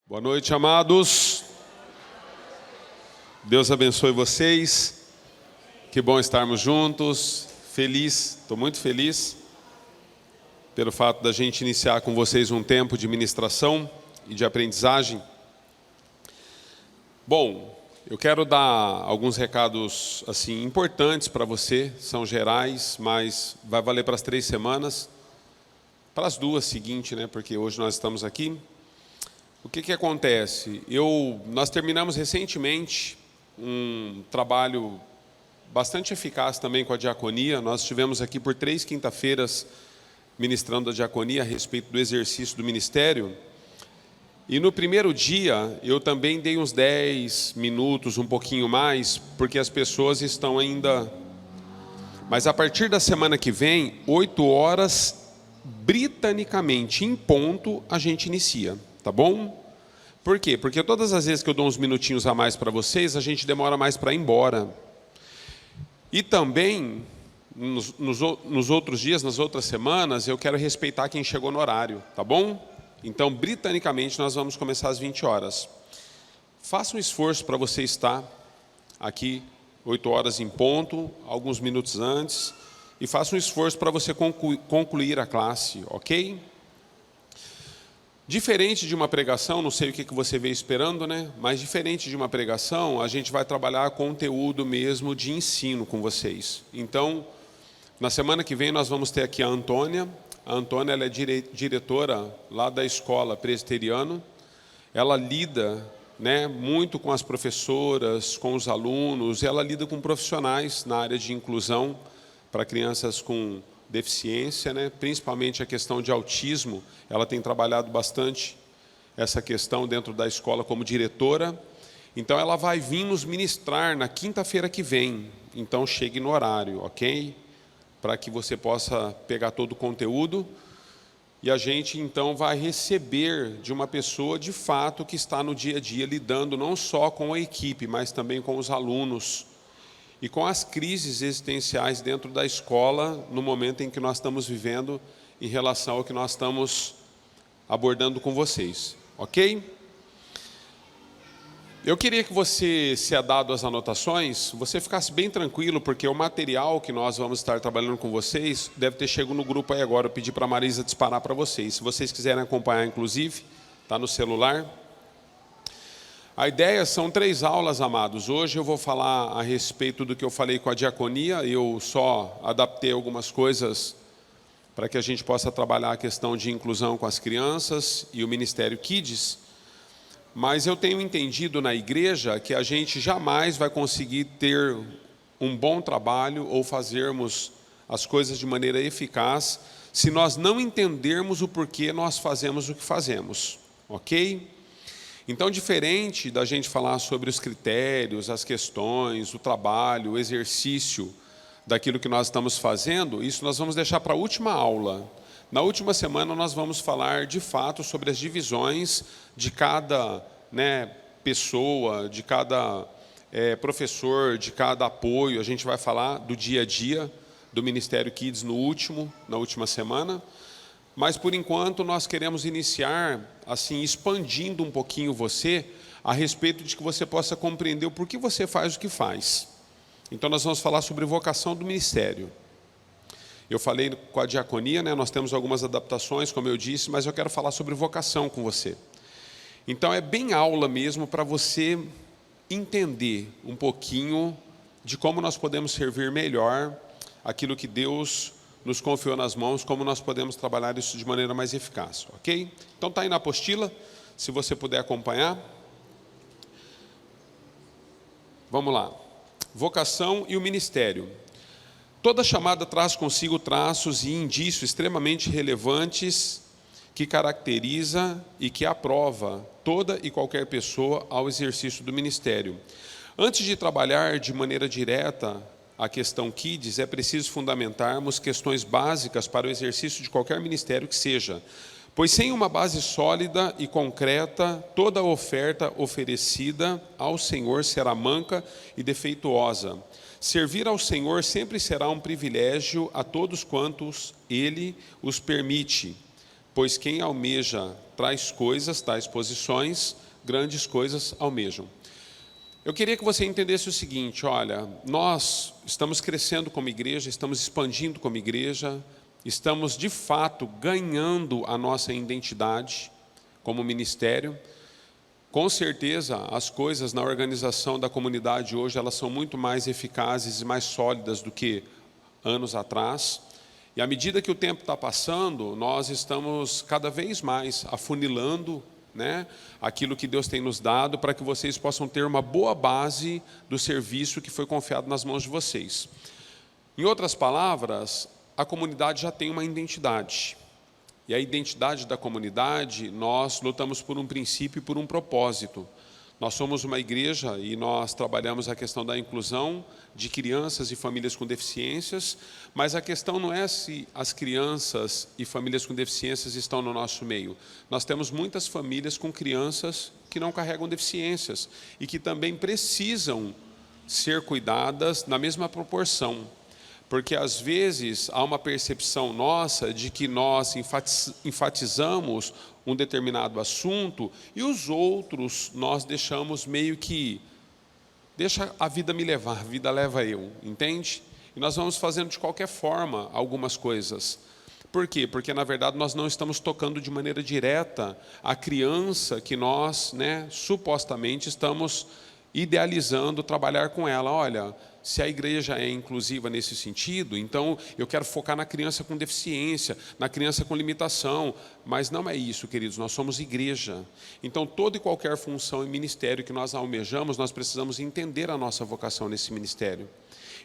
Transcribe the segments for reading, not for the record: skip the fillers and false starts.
Boa noite, amados. Deus abençoe vocês. Que bom estarmos juntos. Estou muito feliz pelo fato da gente iniciar com vocês um tempo de ministração e de aprendizagem. Bom, eu quero dar alguns recados assim importantes para você, são gerais, mas vai valer para as 3 semanas, para as 2 seguintes, né? Porque hoje nós estamos aqui. O que acontece? Nós terminamos recentemente um trabalho bastante eficaz também com a diaconia. Nós estivemos aqui por 3 quinta-feiras ministrando a diaconia a respeito do exercício do ministério. E no primeiro dia, eu também dei uns 10 minutos, um pouquinho mais, porque as pessoas estão ainda... Mas a partir da semana que vem, 8 horas, britanicamente, em ponto, a gente inicia. Tá bom? Por quê? Porque todas as vezes que eu dou uns minutinhos a mais para vocês, a gente demora mais para ir embora. E também, nos outros dias, nas outras semanas, eu quero respeitar quem chegou no horário, tá bom? Então, britanicamente, nós vamos começar às 20 horas. Faça um esforço para você estar aqui 8 horas em ponto, alguns minutos antes, e faça um esforço para você concluir a classe, ok? Diferente de uma pregação, não sei o que você veio esperando, né? Mas diferente de uma pregação, a gente vai trabalhar conteúdo mesmo de ensino com vocês. Então, na semana que vem nós vamos ter aqui a Antônia. A Antônia ela é diretora lá da escola presbiteriana. Ela lida, né, muito com as professoras, com os alunos, ela lida com profissionais na área de inclusão para crianças com deficiência, né? Principalmente a questão de autismo. Ela tem trabalhado bastante essa questão dentro da escola como diretora. Então, ela vai vir nos ministrar na quinta-feira que vem. Então, chegue no horário, ok? Para que você possa pegar todo o conteúdo. E a gente, então, vai receber de uma pessoa, de fato, que está no dia a dia lidando não só com a equipe, mas também com os alunos e com as crises existenciais dentro da escola, no momento em que nós estamos vivendo, em relação ao que nós estamos abordando com vocês, ok? Eu queria que você, se é dado as anotações, você ficasse bem tranquilo, porque o material que nós vamos estar trabalhando com vocês, deve ter chegado no grupo aí agora. Eu pedi para a Marisa disparar para vocês. Se vocês quiserem acompanhar, inclusive, está no celular. A ideia são 3 aulas, amados. Hoje eu vou falar a respeito do que eu falei com a diaconia. Eu só adaptei algumas coisas para que a gente possa trabalhar a questão de inclusão com as crianças e o Ministério Kids. Mas eu tenho entendido na igreja que a gente jamais vai conseguir ter um bom trabalho ou fazermos as coisas de maneira eficaz se nós não entendermos o porquê nós fazemos o que fazemos, ok? Então, diferente da gente falar sobre os critérios, as questões, o trabalho, o exercício daquilo que nós estamos fazendo, isso nós vamos deixar para a última aula. Na última semana nós vamos falar de fato sobre as divisões de cada, né, pessoa, de cada professor, de cada apoio. A gente vai falar do dia a dia do Ministério Kids na última semana. Mas, por enquanto, nós queremos iniciar, assim, expandindo um pouquinho você, a respeito de que você possa compreender o porquê você faz o que faz. Então, nós vamos falar sobre vocação do ministério. Eu falei com a diaconia, né? Nós temos algumas adaptações, como eu disse, mas eu quero falar sobre vocação com você. Então, é bem aula mesmo para você entender um pouquinho de como nós podemos servir melhor aquilo que Deus nos confiou nas mãos, como nós podemos trabalhar isso de maneira mais eficaz, ok? Então está aí na apostila, se você puder acompanhar. Vamos lá. Vocação e o ministério. Toda chamada traz consigo traços e indícios extremamente relevantes que caracteriza e que aprova toda e qualquer pessoa ao exercício do ministério. Antes de trabalhar de maneira direta a questão Kids, é preciso fundamentarmos questões básicas para o exercício de qualquer ministério que seja, pois sem uma base sólida e concreta, toda oferta oferecida ao Senhor será manca e defeituosa. Servir ao Senhor sempre será um privilégio a todos quantos Ele os permite, pois quem almeja tais coisas, tais posições, grandes coisas almejam. Eu queria que você entendesse o seguinte, olha, nós estamos crescendo como igreja, estamos expandindo como igreja, estamos de fato ganhando a nossa identidade como ministério. Com certeza, as coisas na organização da comunidade hoje, elas são muito mais eficazes e mais sólidas do que anos atrás. E à medida que o tempo está passando, nós estamos cada vez mais afunilando, né, aquilo que Deus tem nos dado para que vocês possam ter uma boa base do serviço que foi confiado nas mãos de vocês. Em outras palavras, a comunidade já tem uma identidade. E a identidade da comunidade, nós lutamos por um princípio e por um propósito. Nós somos uma igreja e nós trabalhamos a questão da inclusão de crianças e famílias com deficiências, mas a questão não é se as crianças e famílias com deficiências estão no nosso meio. Nós temos muitas famílias com crianças que não carregam deficiências e que também precisam ser cuidadas na mesma proporção. Porque às vezes há uma percepção nossa de que nós enfatizamos um determinado assunto e os outros nós deixamos meio que, deixa a vida me levar, a vida leva eu, entende? E nós vamos fazendo de qualquer forma algumas coisas. Por quê? Porque na verdade nós não estamos tocando de maneira direta a criança que nós, supostamente estamos idealizando trabalhar com ela. Olha, se a igreja é inclusiva nesse sentido, então eu quero focar na criança com deficiência, na criança com limitação, mas não é isso, queridos, nós somos igreja. Então toda e qualquer função e ministério que nós almejamos, nós precisamos entender a nossa vocação nesse ministério.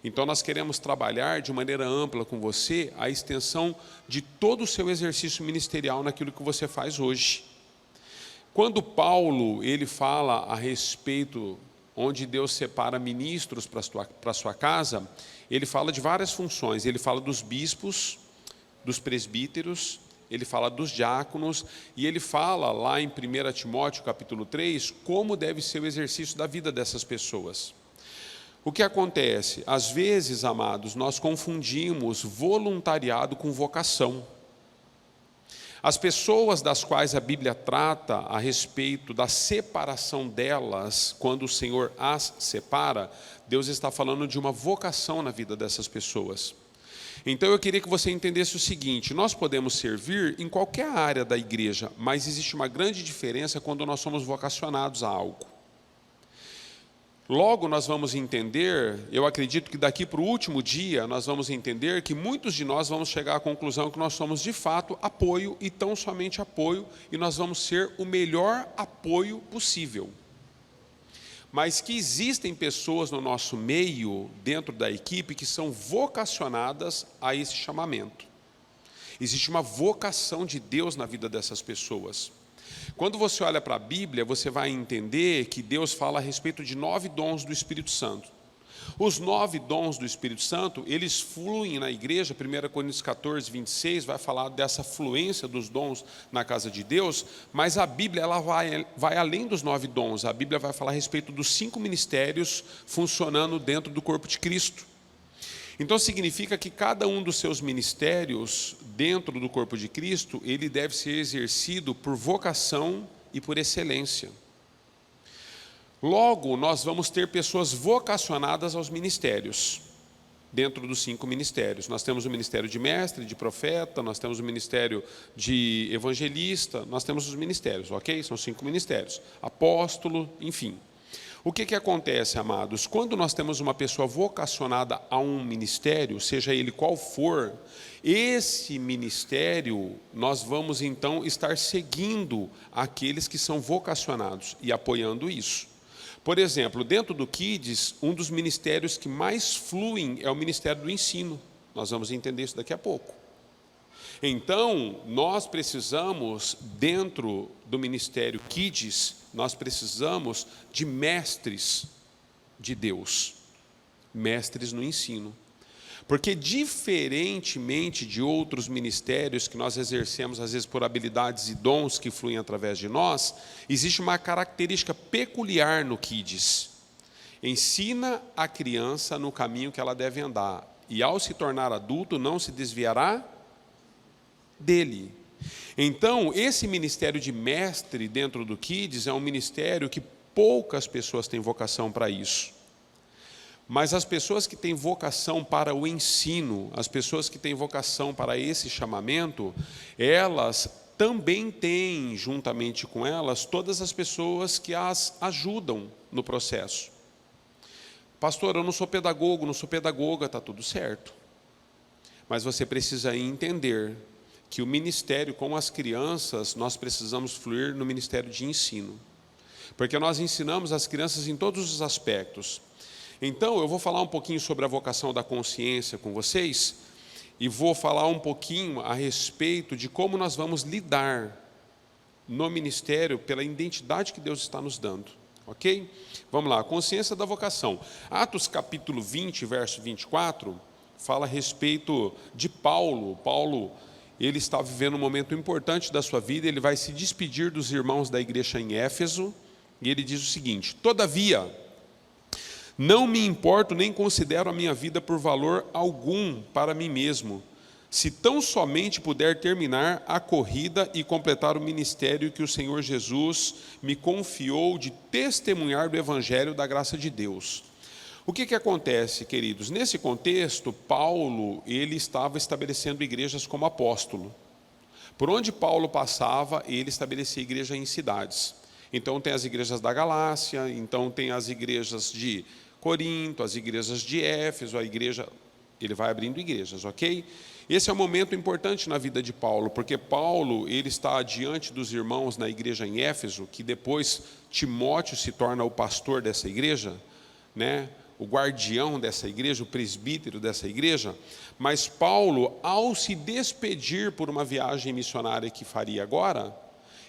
Então nós queremos trabalhar de maneira ampla com você a extensão de todo o seu exercício ministerial naquilo que você faz hoje. Quando Paulo ele fala a respeito onde Deus separa ministros para a sua casa, ele fala de várias funções. Ele fala dos bispos, dos presbíteros, ele fala dos diáconos, e ele fala lá em 1 Timóteo capítulo 3, como deve ser o exercício da vida dessas pessoas. O que acontece? Às vezes, amados, nós confundimos voluntariado com vocação. As pessoas das quais a Bíblia trata a respeito da separação delas, quando o Senhor as separa, Deus está falando de uma vocação na vida dessas pessoas. Então eu queria que você entendesse o seguinte, nós podemos servir em qualquer área da igreja, mas existe uma grande diferença quando nós somos vocacionados a algo. Logo nós vamos entender, eu acredito que daqui para o último dia, nós vamos entender que muitos de nós vamos chegar à conclusão que nós somos de fato apoio e tão somente apoio, e nós vamos ser o melhor apoio possível. Mas que existem pessoas no nosso meio, dentro da equipe, que são vocacionadas a esse chamamento. Existe uma vocação de Deus na vida dessas pessoas. Quando você olha para a Bíblia, você vai entender que Deus fala a respeito de 9 dons do Espírito Santo. Os 9 dons do Espírito Santo, eles fluem na igreja. 1 Coríntios 14, 26 vai falar dessa fluência dos dons na casa de Deus, mas a Bíblia ela vai além dos 9 dons. A Bíblia vai falar a respeito dos 5 ministérios funcionando dentro do corpo de Cristo. Então significa que cada um dos seus ministérios dentro do corpo de Cristo, ele deve ser exercido por vocação e por excelência. Logo, nós vamos ter pessoas vocacionadas aos ministérios, dentro dos 5 ministérios. Nós temos o ministério de mestre, de profeta, nós temos o ministério de evangelista, nós temos os ministérios, ok? São 5 ministérios, apóstolo, enfim. O que acontece, amados? Quando nós temos uma pessoa vocacionada a um ministério, seja ele qual for, esse ministério, nós vamos então estar seguindo aqueles que são vocacionados e apoiando isso. Por exemplo, dentro do Kids, um dos ministérios que mais fluem é o ministério do ensino. Nós vamos entender isso daqui a pouco. Então, nós precisamos, dentro do ministério Kids, nós precisamos de mestres de Deus, mestres no ensino. Porque diferentemente de outros ministérios que nós exercemos, às vezes por habilidades e dons que fluem através de nós, existe uma característica peculiar no Kids. Ensina a criança no caminho que ela deve andar, e ao se tornar adulto não se desviará dele. Então, esse ministério de mestre dentro do Kids é um ministério que poucas pessoas têm vocação para isso. Mas as pessoas que têm vocação para o ensino, as pessoas que têm vocação para esse chamamento, elas também têm, juntamente com elas, todas as pessoas que as ajudam no processo. Pastor, eu não sou pedagogo, não sou pedagoga, está tudo certo. Mas você precisa entender que o ministério com as crianças, nós precisamos fluir no ministério de ensino. Porque nós ensinamos as crianças em todos os aspectos. Então, eu vou falar um pouquinho sobre a vocação da consciência com vocês e vou falar um pouquinho a respeito de como nós vamos lidar no ministério pela identidade que Deus está nos dando, ok? Vamos lá, a consciência da vocação. Atos capítulo 20, verso 24, fala a respeito de Paulo. Paulo, ele está vivendo um momento importante da sua vida, ele vai se despedir dos irmãos da igreja em Éfeso, e ele diz o seguinte: todavia, não me importo nem considero a minha vida por valor algum para mim mesmo, se tão somente puder terminar a corrida e completar o ministério que o Senhor Jesus me confiou de testemunhar do Evangelho da graça de Deus. O que acontece, queridos? Nesse contexto, Paulo, ele estava estabelecendo igrejas como apóstolo. Por onde Paulo passava, ele estabelecia igreja em cidades. Então tem as igrejas da Galácia, então tem as igrejas de Corinto, as igrejas de Éfeso, a igreja, ele vai abrindo igrejas, ok? Esse é um momento importante na vida de Paulo, porque Paulo, ele está diante dos irmãos na igreja em Éfeso, que depois Timóteo se torna o pastor dessa igreja, né? O guardião dessa igreja, o presbítero dessa igreja, mas Paulo, ao se despedir por uma viagem missionária que faria agora,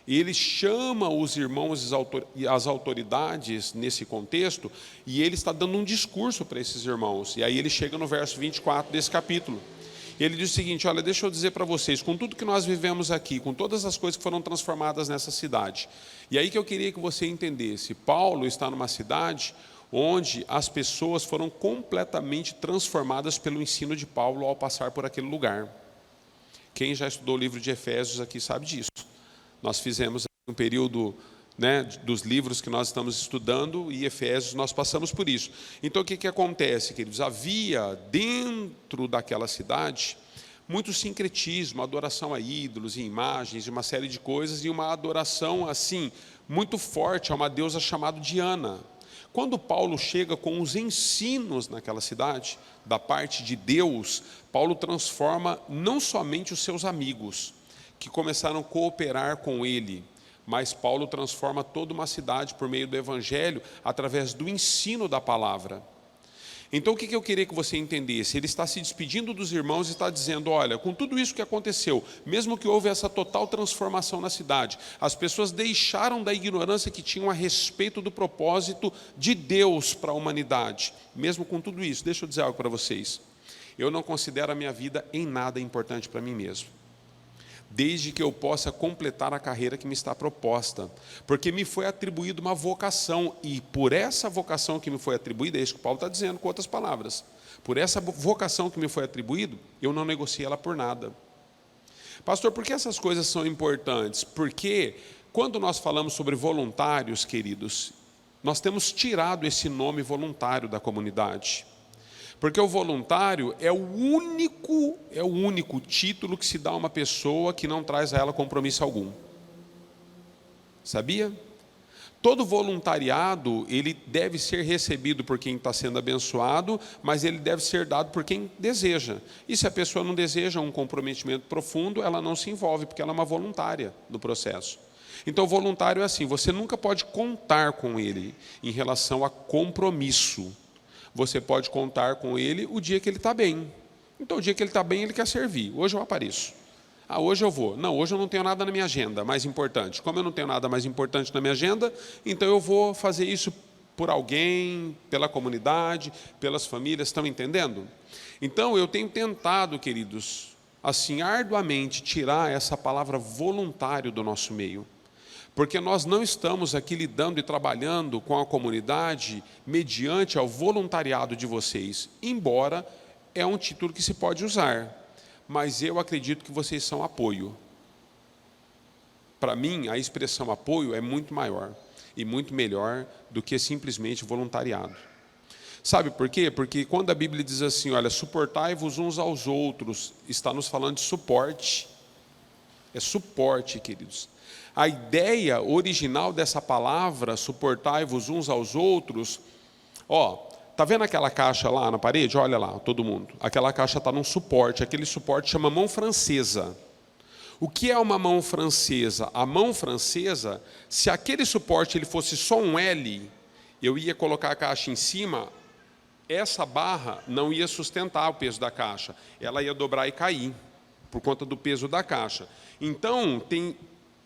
ele chama os irmãos e as autoridades nesse contexto, e ele está dando um discurso para esses irmãos. E aí ele chega no verso 24 desse capítulo. E ele diz o seguinte: olha, deixa eu dizer para vocês, com tudo que nós vivemos aqui, com todas as coisas que foram transformadas nessa cidade. E aí que eu queria que você entendesse, Paulo está numa cidade onde as pessoas foram completamente transformadas pelo ensino de Paulo ao passar por aquele lugar. Quem já estudou o livro de Efésios aqui sabe disso. Nós fizemos um período, né, dos livros que nós estamos estudando, e Efésios nós passamos por isso. Então o que acontece, queridos? Havia dentro daquela cidade muito sincretismo, adoração a ídolos e imagens, e uma série de coisas, e uma adoração assim muito forte a uma deusa chamada Diana. Quando Paulo chega com os ensinos naquela cidade, da parte de Deus, Paulo transforma não somente os seus amigos, que começaram a cooperar com ele, mas Paulo transforma toda uma cidade por meio do Evangelho, através do ensino da palavra. Então o que eu queria que você entendesse? Ele está se despedindo dos irmãos e está dizendo: olha, com tudo isso que aconteceu, mesmo que houve essa total transformação na cidade, as pessoas deixaram da ignorância que tinham a respeito do propósito de Deus para a humanidade. Mesmo com tudo isso, deixa eu dizer algo para vocês: eu não considero a minha vida em nada importante para mim mesmo, desde que eu possa completar a carreira que me está proposta, porque me foi atribuída uma vocação, e por essa vocação que me foi atribuída, é isso que Paulo está dizendo com outras palavras, por essa vocação que me foi atribuída, eu não negocio ela por nada. Pastor, por que essas coisas são importantes? Porque quando nós falamos sobre voluntários, queridos, nós temos tirado esse nome voluntário da comunidade. Porque o voluntário é o único título que se dá a uma pessoa que não traz a ela compromisso algum. Sabia? Todo voluntariado, ele deve ser recebido por quem está sendo abençoado, mas ele deve ser dado por quem deseja. E se a pessoa não deseja um comprometimento profundo, ela não se envolve, porque ela é uma voluntária do processo. Então, o voluntário é assim: você nunca pode contar com ele em relação a compromisso. Você pode contar com ele o dia que ele está bem. Então, o dia que ele está bem, ele quer servir. Hoje eu apareço. Ah, hoje eu vou. Não, hoje eu não tenho nada na minha agenda mais importante. Como eu não tenho nada mais importante na minha agenda, então eu vou fazer isso por alguém, pela comunidade, pelas famílias. Estão entendendo? Então, eu tenho tentado, queridos, assim, arduamente tirar essa palavra voluntário do nosso meio. Porque nós não estamos aqui lidando e trabalhando com a comunidade mediante ao voluntariado de vocês, embora é um título que se pode usar, mas eu acredito que vocês são apoio. para mim, a expressão apoio é muito maior e muito melhor do que simplesmente voluntariado. Sabe por quê? Porque quando a Bíblia diz assim, olha, suportai-vos uns aos outros, está nos falando de suporte. É suporte, queridos. A ideia original dessa palavra, suportai-vos uns aos outros, tá vendo aquela caixa lá na parede? Olha lá, todo mundo. Aquela caixa está num suporte, aquele suporte chama mão francesa. O que é uma mão francesa? A mão francesa, se aquele suporte ele fosse só um L, eu ia colocar a caixa em cima, essa barra não ia sustentar o peso da caixa, ela ia dobrar e cair, por conta do peso da caixa. Então, tem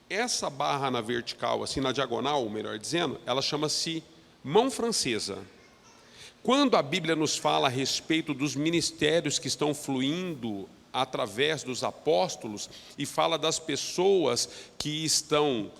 essa barra na vertical, assim na diagonal, melhor dizendo, ela chama-se mão francesa. Quando a Bíblia nos fala a respeito dos ministérios que estão fluindo através dos apóstolos, e fala das pessoas que estão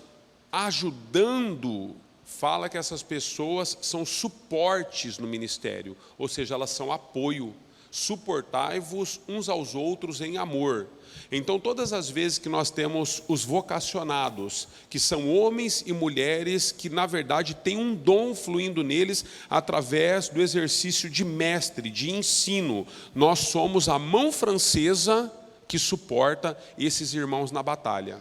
ajudando, fala que essas pessoas são suportes no ministério, ou seja, elas são apoio. Suportai-vos uns aos outros em amor. Então, todas as vezes que nós temos os vocacionados, que são homens e mulheres que, na verdade, têm um dom fluindo neles através do exercício de mestre, de ensino, nós somos a mão francesa que suporta esses irmãos na batalha,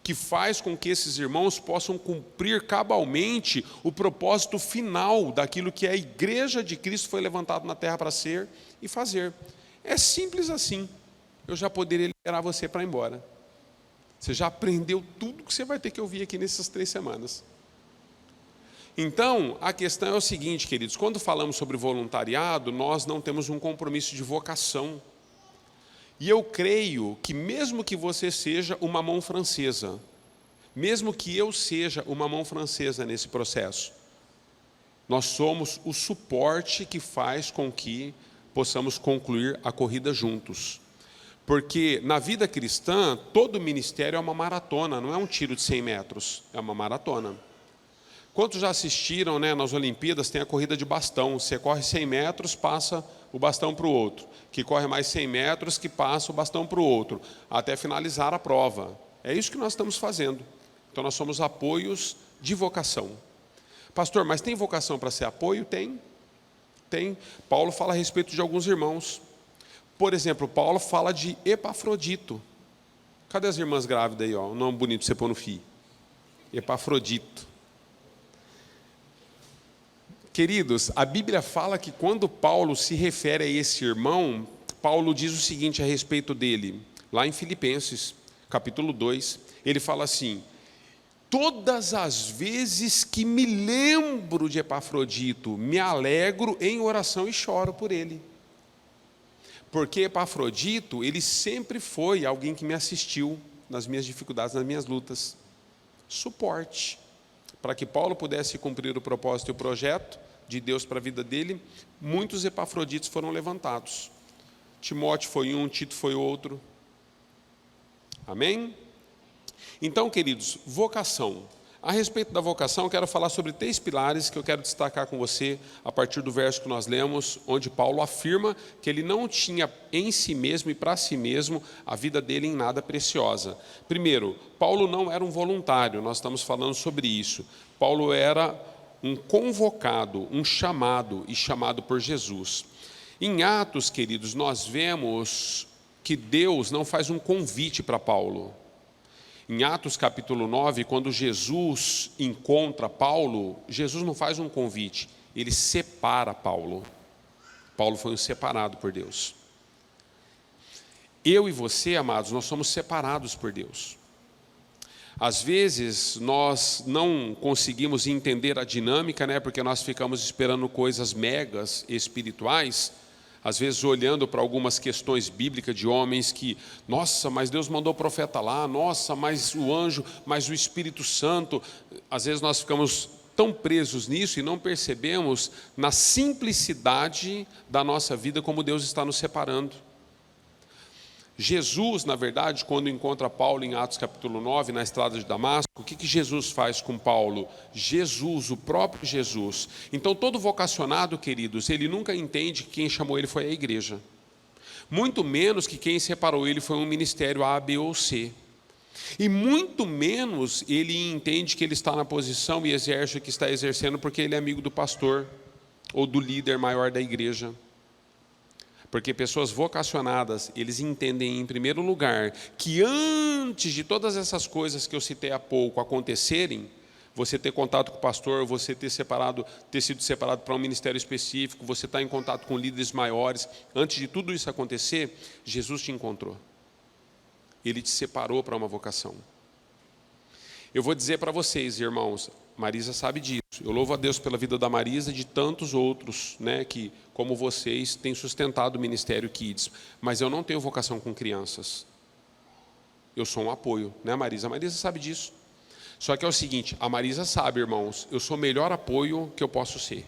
que faz com que esses irmãos possam cumprir cabalmente o propósito final daquilo que a igreja de Cristo foi levantada na terra para ser e fazer. É simples assim. Eu já poderia liberar você para ir embora. Você já aprendeu tudo que você vai ter que ouvir aqui nessas 3 semanas. Então, a questão é o seguinte, queridos, quando falamos sobre voluntariado, nós não temos um compromisso de vocação. E eu creio que mesmo que você seja uma mão francesa, mesmo que eu seja uma mão francesa nesse processo, nós somos o suporte que faz com que possamos concluir a corrida juntos. Porque na vida cristã, todo ministério é uma maratona, não é um tiro de 100 metros, é uma maratona. Quantos já assistiram, nas Olimpíadas, tem a corrida de bastão, você corre 100 metros, passa o bastão para o outro, que corre mais 100 metros, que passa o bastão para o outro, até finalizar a prova. É isso que nós estamos fazendo. Então nós somos apoios de vocação. Pastor, mas tem vocação para ser apoio? Tem. Paulo fala a respeito de alguns irmãos. Por exemplo, Paulo fala de Epafrodito. Cadê as irmãs grávidas aí? Um nome bonito para você pôr no fio. Epafrodito. Queridos, a Bíblia fala que quando Paulo se refere a esse irmão, Paulo diz o seguinte a respeito dele, lá em Filipenses, capítulo 2, ele fala assim: todas as vezes que me lembro de Epafrodito, me alegro em oração e choro por ele. Porque Epafrodito, ele sempre foi alguém que me assistiu nas minhas dificuldades, nas minhas lutas. Suporte. Para que Paulo pudesse cumprir o propósito e o projeto de Deus para a vida dele, muitos Epafroditos foram levantados. Timóteo foi um, Tito foi outro. Amém? Então, queridos, vocação. A respeito da vocação, eu quero falar sobre 3 pilares que eu quero destacar com você a partir do verso que nós lemos, onde Paulo afirma que ele não tinha em si mesmo e para si mesmo a vida dele em nada preciosa. Primeiro, Paulo não era um voluntário, nós estamos falando sobre isso. Paulo era um convocado, um chamado e chamado por Jesus. Em Atos, queridos, nós vemos que Deus não faz um convite para Paulo. Em Atos capítulo 9, quando Jesus encontra Paulo, Jesus não faz um convite, ele separa Paulo. Paulo foi um separado por Deus. Eu e você, amados, nós somos separados por Deus. Às vezes nós não conseguimos entender a dinâmica, porque nós ficamos esperando coisas megas espirituais, às vezes olhando para algumas questões bíblicas de homens que, nossa, mas Deus mandou o profeta lá, nossa, mas o anjo, mas o Espírito Santo. Às vezes nós ficamos tão presos nisso e não percebemos na simplicidade da nossa vida como Deus está nos separando. Jesus, na verdade, quando encontra Paulo em Atos capítulo 9, na estrada de Damasco, o que Jesus faz com Paulo? Jesus, o próprio Jesus. Então, todo vocacionado, queridos, ele nunca entende que quem chamou ele foi a igreja. Muito menos que quem separou ele foi um ministério A, B ou C. E muito menos ele entende que ele está na posição e exerce o que está exercendo porque ele é amigo do pastor ou do líder maior da igreja. Porque pessoas vocacionadas, eles entendem em primeiro lugar que antes de todas essas coisas que eu citei há pouco acontecerem, você ter contato com o pastor, você ter sido separado para um ministério específico, você estar em contato com líderes maiores, antes de tudo isso acontecer, Jesus te encontrou. Ele te separou para uma vocação. Eu vou dizer para vocês, irmãos, Marisa sabe disso. Eu louvo a Deus pela vida da Marisa e de tantos outros, né, que, como vocês, têm sustentado o Ministério Kids. Mas eu não tenho vocação com crianças. Eu sou um apoio, né, Marisa? A Marisa sabe disso. Só que é o seguinte, a Marisa sabe, irmãos, eu sou o melhor apoio que eu posso ser.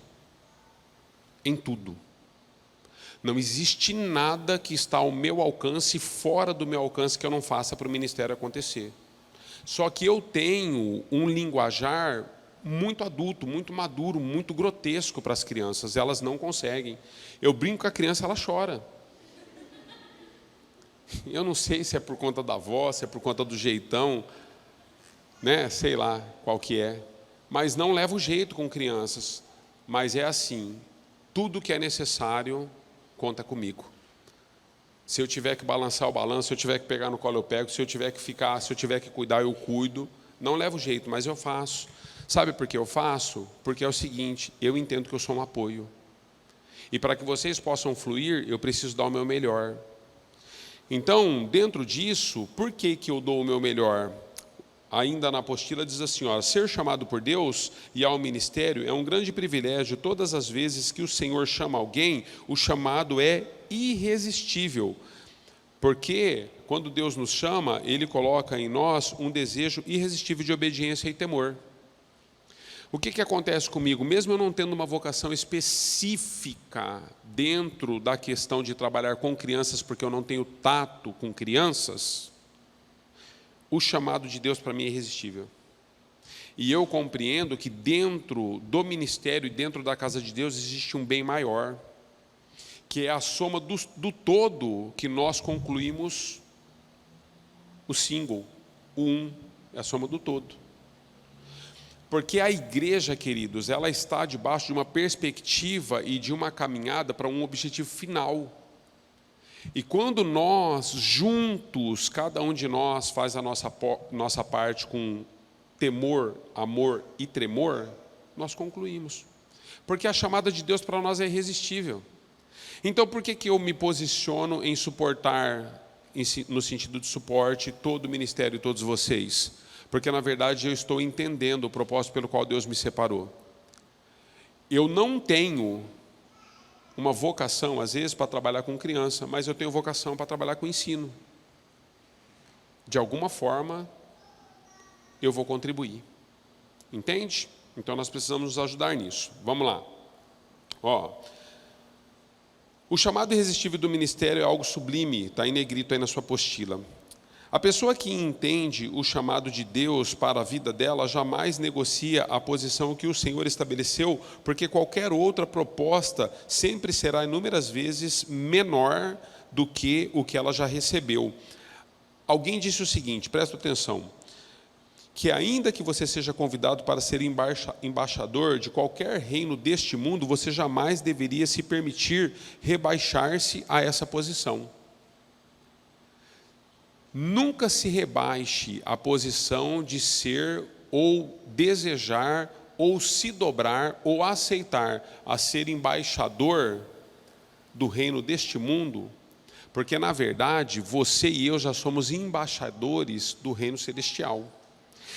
Em tudo. Não existe nada que está ao meu alcance, fora do meu alcance, que eu não faça para o ministério acontecer. Só que eu tenho um linguajar muito adulto, muito maduro, muito grotesco para as crianças. Elas não conseguem. Eu brinco com a criança, ela chora. Eu não sei se é por conta da voz, se é por conta do jeitão, né? Sei lá qual que é. Mas não levo jeito com crianças. Mas é assim, tudo que é necessário, conta comigo. Se eu tiver que balançar, eu balanço. Se eu tiver que pegar no colo, eu pego. Se eu tiver que ficar, se eu tiver que cuidar, eu cuido. Não levo jeito, mas eu faço. Sabe por que eu faço? Porque é o seguinte, eu entendo que eu sou um apoio. E para que vocês possam fluir, eu preciso dar o meu melhor. Então, dentro disso, por que eu dou o meu melhor? Ainda na apostila diz assim, ó, ser chamado por Deus e ao ministério é um grande privilégio. Todas as vezes que o Senhor chama alguém, o chamado é irresistível. Porque quando Deus nos chama, Ele coloca em nós um desejo irresistível de obediência e temor. O que acontece comigo? Mesmo eu não tendo uma vocação específica dentro da questão de trabalhar com crianças, porque eu não tenho tato com crianças, o chamado de Deus para mim é irresistível. E eu compreendo que dentro do ministério e dentro da casa de Deus existe um bem maior, que é a soma do todo que nós concluímos o single, o um, é a soma do todo. Porque a igreja, queridos, ela está debaixo de uma perspectiva e de uma caminhada para um objetivo final. E quando nós, juntos, cada um de nós faz a nossa parte com temor, amor e tremor, nós concluímos. Porque a chamada de Deus para nós é irresistível. Então, por que eu me posiciono em suportar, no sentido de suporte, todo o ministério e todos vocês? Porque, na verdade, eu estou entendendo o propósito pelo qual Deus me separou. Eu não tenho uma vocação, às vezes, para trabalhar com criança, mas eu tenho vocação para trabalhar com ensino. De alguma forma, eu vou contribuir. Entende? Então, nós precisamos nos ajudar nisso. Vamos lá. Ó, o chamado irresistível do ministério é algo sublime, está em negrito aí na sua apostila. A pessoa que entende o chamado de Deus para a vida dela jamais negocia a posição que o Senhor estabeleceu, porque qualquer outra proposta sempre será inúmeras vezes menor do que o que ela já recebeu. Alguém disse o seguinte, presta atenção, que ainda que você seja convidado para ser embaixador de qualquer reino deste mundo, você jamais deveria se permitir rebaixar-se a essa posição. Nunca se rebaixe à posição de ser ou desejar ou se dobrar ou aceitar a ser embaixador do reino deste mundo, porque na verdade você e eu já somos embaixadores do reino celestial.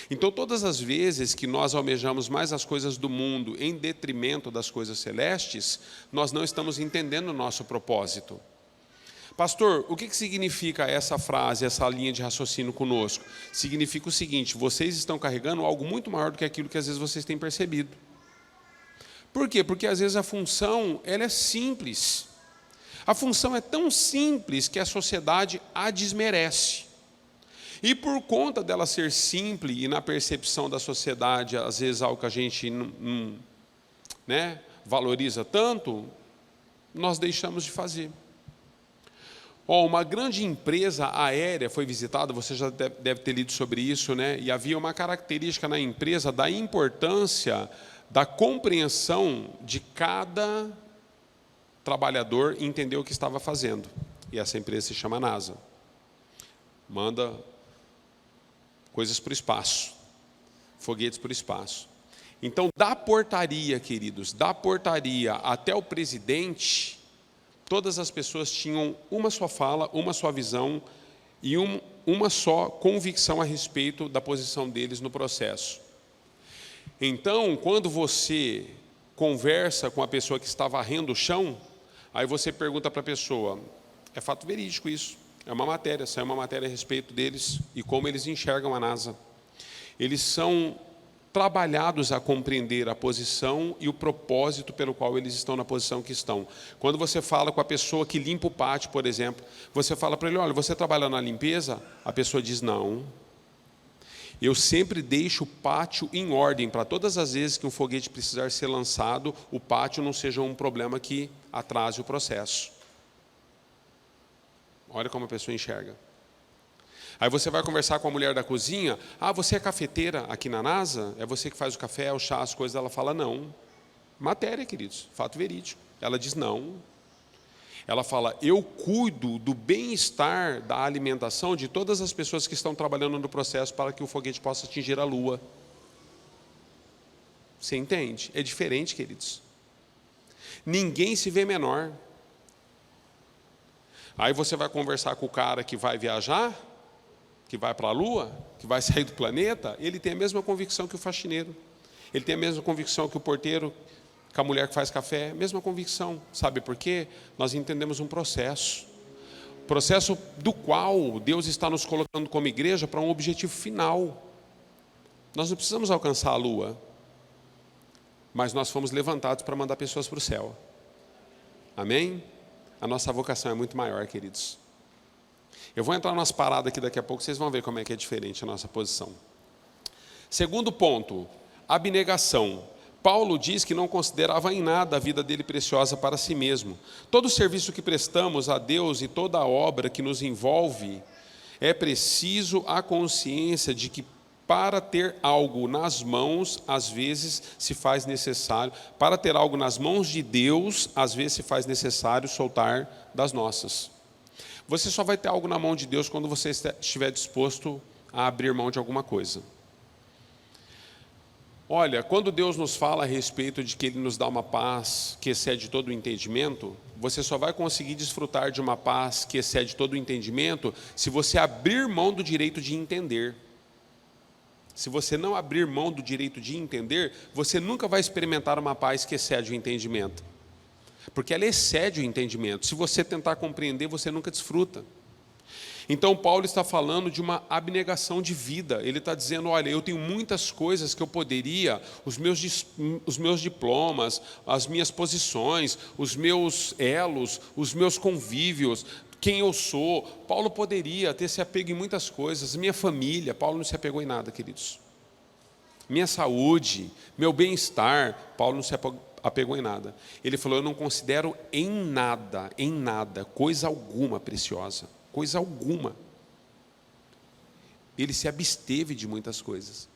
Então todas as vezes que nós almejamos mais as coisas do mundo em detrimento das coisas celestes, nós não estamos entendendo o nosso propósito. Pastor, o que significa essa frase, essa linha de raciocínio conosco? Significa o seguinte, vocês estão carregando algo muito maior do que aquilo que às vezes vocês têm percebido. Por quê? Porque às vezes a função, ela é simples. A função é tão simples que a sociedade a desmerece. E por conta dela ser simples e na percepção da sociedade, às vezes algo que a gente não valoriza tanto, nós deixamos de fazer. Uma grande empresa aérea foi visitada, você já deve ter lido sobre isso, né? E havia uma característica na empresa da importância da compreensão de cada trabalhador entender o que estava fazendo. E essa empresa se chama NASA. Manda coisas para o espaço, foguetes para o espaço. Então, da portaria, queridos, da portaria até o presidente, todas as pessoas tinham uma só fala, uma só visão e uma só convicção a respeito da posição deles no processo. Então, quando você conversa com a pessoa que está varrendo o chão, aí você pergunta para a pessoa, é fato verídico isso, é uma matéria, saiu uma matéria a respeito deles e como eles enxergam a NASA. Eles são trabalhados a compreender a posição e o propósito pelo qual eles estão na posição que estão. Quando você fala com a pessoa que limpa o pátio, por exemplo, você fala para ele, olha, você trabalha na limpeza? A pessoa diz, não. Eu sempre deixo o pátio em ordem, para todas as vezes que um foguete precisar ser lançado, o pátio não seja um problema que atrase o processo. Olha como a pessoa enxerga. Aí você vai conversar com a mulher da cozinha, você é cafeteira aqui na NASA? É você que faz o café, o chá, as coisas? Ela fala, não. Matéria, queridos, fato verídico. Ela diz, não. Ela fala, eu cuido do bem-estar, da alimentação de todas as pessoas que estão trabalhando no processo para que o foguete possa atingir a Lua. Você entende? É diferente, queridos. Ninguém se vê menor. Aí você vai conversar com o cara que vai viajar, que vai para a Lua, que vai sair do planeta, ele tem a mesma convicção que o faxineiro. Ele tem a mesma convicção que o porteiro, que a mulher que faz café, mesma convicção. Sabe por quê? Nós entendemos um processo do qual Deus está nos colocando como igreja para um objetivo final. Nós não precisamos alcançar a Lua, mas nós fomos levantados para mandar pessoas para o céu. Amém? A nossa vocação é muito maior, queridos. Eu vou entrar nas paradas aqui daqui a pouco, vocês vão ver como é que é diferente a nossa posição. Segundo ponto, abnegação. Paulo diz que não considerava em nada a vida dele preciosa para si mesmo. Todo o serviço que prestamos a Deus e toda a obra que nos envolve, é preciso a consciência de que para ter algo nas mãos, às vezes se faz necessário, para ter algo nas mãos de Deus, às vezes se faz necessário soltar das nossas. Você só vai ter algo na mão de Deus quando você estiver disposto a abrir mão de alguma coisa. Olha, quando Deus nos fala a respeito de que Ele nos dá uma paz que excede todo o entendimento, você só vai conseguir desfrutar de uma paz que excede todo o entendimento se você abrir mão do direito de entender. Se você não abrir mão do direito de entender, você nunca vai experimentar uma paz que excede o entendimento. Porque ela excede o entendimento. Se você tentar compreender, você nunca desfruta. Então, Paulo está falando de uma abnegação de vida. Ele está dizendo, olha, eu tenho muitas coisas que eu poderia, os meus diplomas, as minhas posições, os meus elos, os meus convívios, quem eu sou. Paulo poderia ter se apego em muitas coisas. Minha família, Paulo não se apegou em nada, queridos. Minha saúde, meu bem-estar, Paulo não se apegou em nada. Ele falou, eu não considero em nada, coisa alguma preciosa, coisa alguma. Ele se absteve de muitas coisas.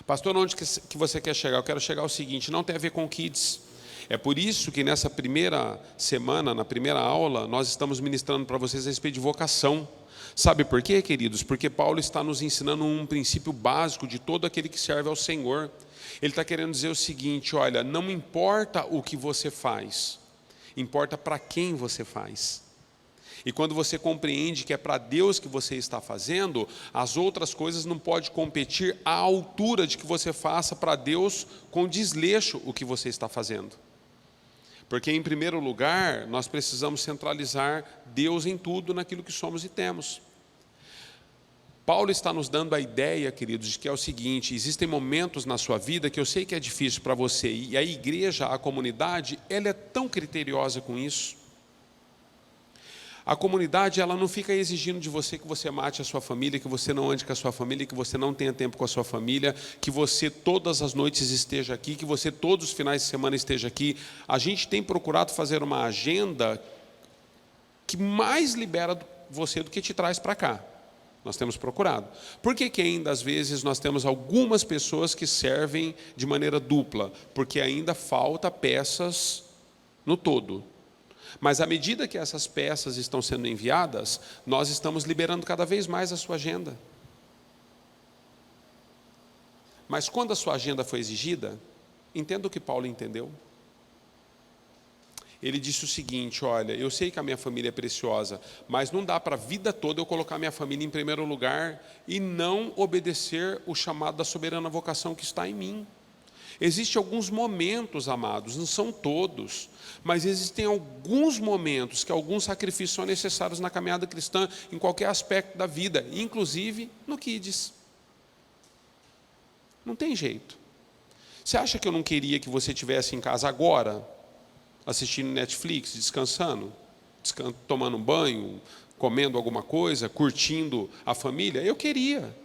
Pastor, onde que você quer chegar? Eu quero chegar ao seguinte, não tem a ver com kids. É por isso que nessa primeira semana, na primeira aula, nós estamos ministrando para vocês a respeito de vocação. Sabe por quê, queridos? Porque Paulo está nos ensinando um princípio básico de todo aquele que serve ao Senhor. Ele está querendo dizer o seguinte, olha, não importa o que você faz, importa para quem você faz. E quando você compreende que é para Deus que você está fazendo, as outras coisas não podem competir à altura de que você faça para Deus com desleixo o que você está fazendo. Porque, em primeiro lugar, nós precisamos centralizar Deus em tudo, naquilo que somos e temos. Paulo está nos dando a ideia, queridos, de que é o seguinte, existem momentos na sua vida que eu sei que é difícil para você, e a igreja, a comunidade, ela é tão criteriosa com isso. A comunidade, ela não fica exigindo de você que você mate a sua família, que você não ande com a sua família, que você não tenha tempo com a sua família, que você todas as noites esteja aqui, que você todos os finais de semana esteja aqui. A gente tem procurado fazer uma agenda que mais libera você do que te traz para cá. Nós temos procurado. Por que ainda, às vezes, nós temos algumas pessoas que servem de maneira dupla? Porque ainda falta peças no todo. Mas à medida que essas peças estão sendo enviadas, nós estamos liberando cada vez mais a sua agenda. Mas quando a sua agenda foi exigida, entenda o que Paulo entendeu. Ele disse o seguinte: olha, eu sei que a minha família é preciosa, mas não dá para a vida toda eu colocar minha família em primeiro lugar e não obedecer o chamado da soberana vocação que está em mim. Existem alguns momentos, amados, não são todos, mas existem alguns momentos que alguns sacrifícios são necessários na caminhada cristã, em qualquer aspecto da vida, inclusive no Kids. Não tem jeito. Você acha que eu não queria que você estivesse em casa agora, assistindo Netflix, descansando, tomando um banho, comendo alguma coisa, curtindo a família? Eu queria.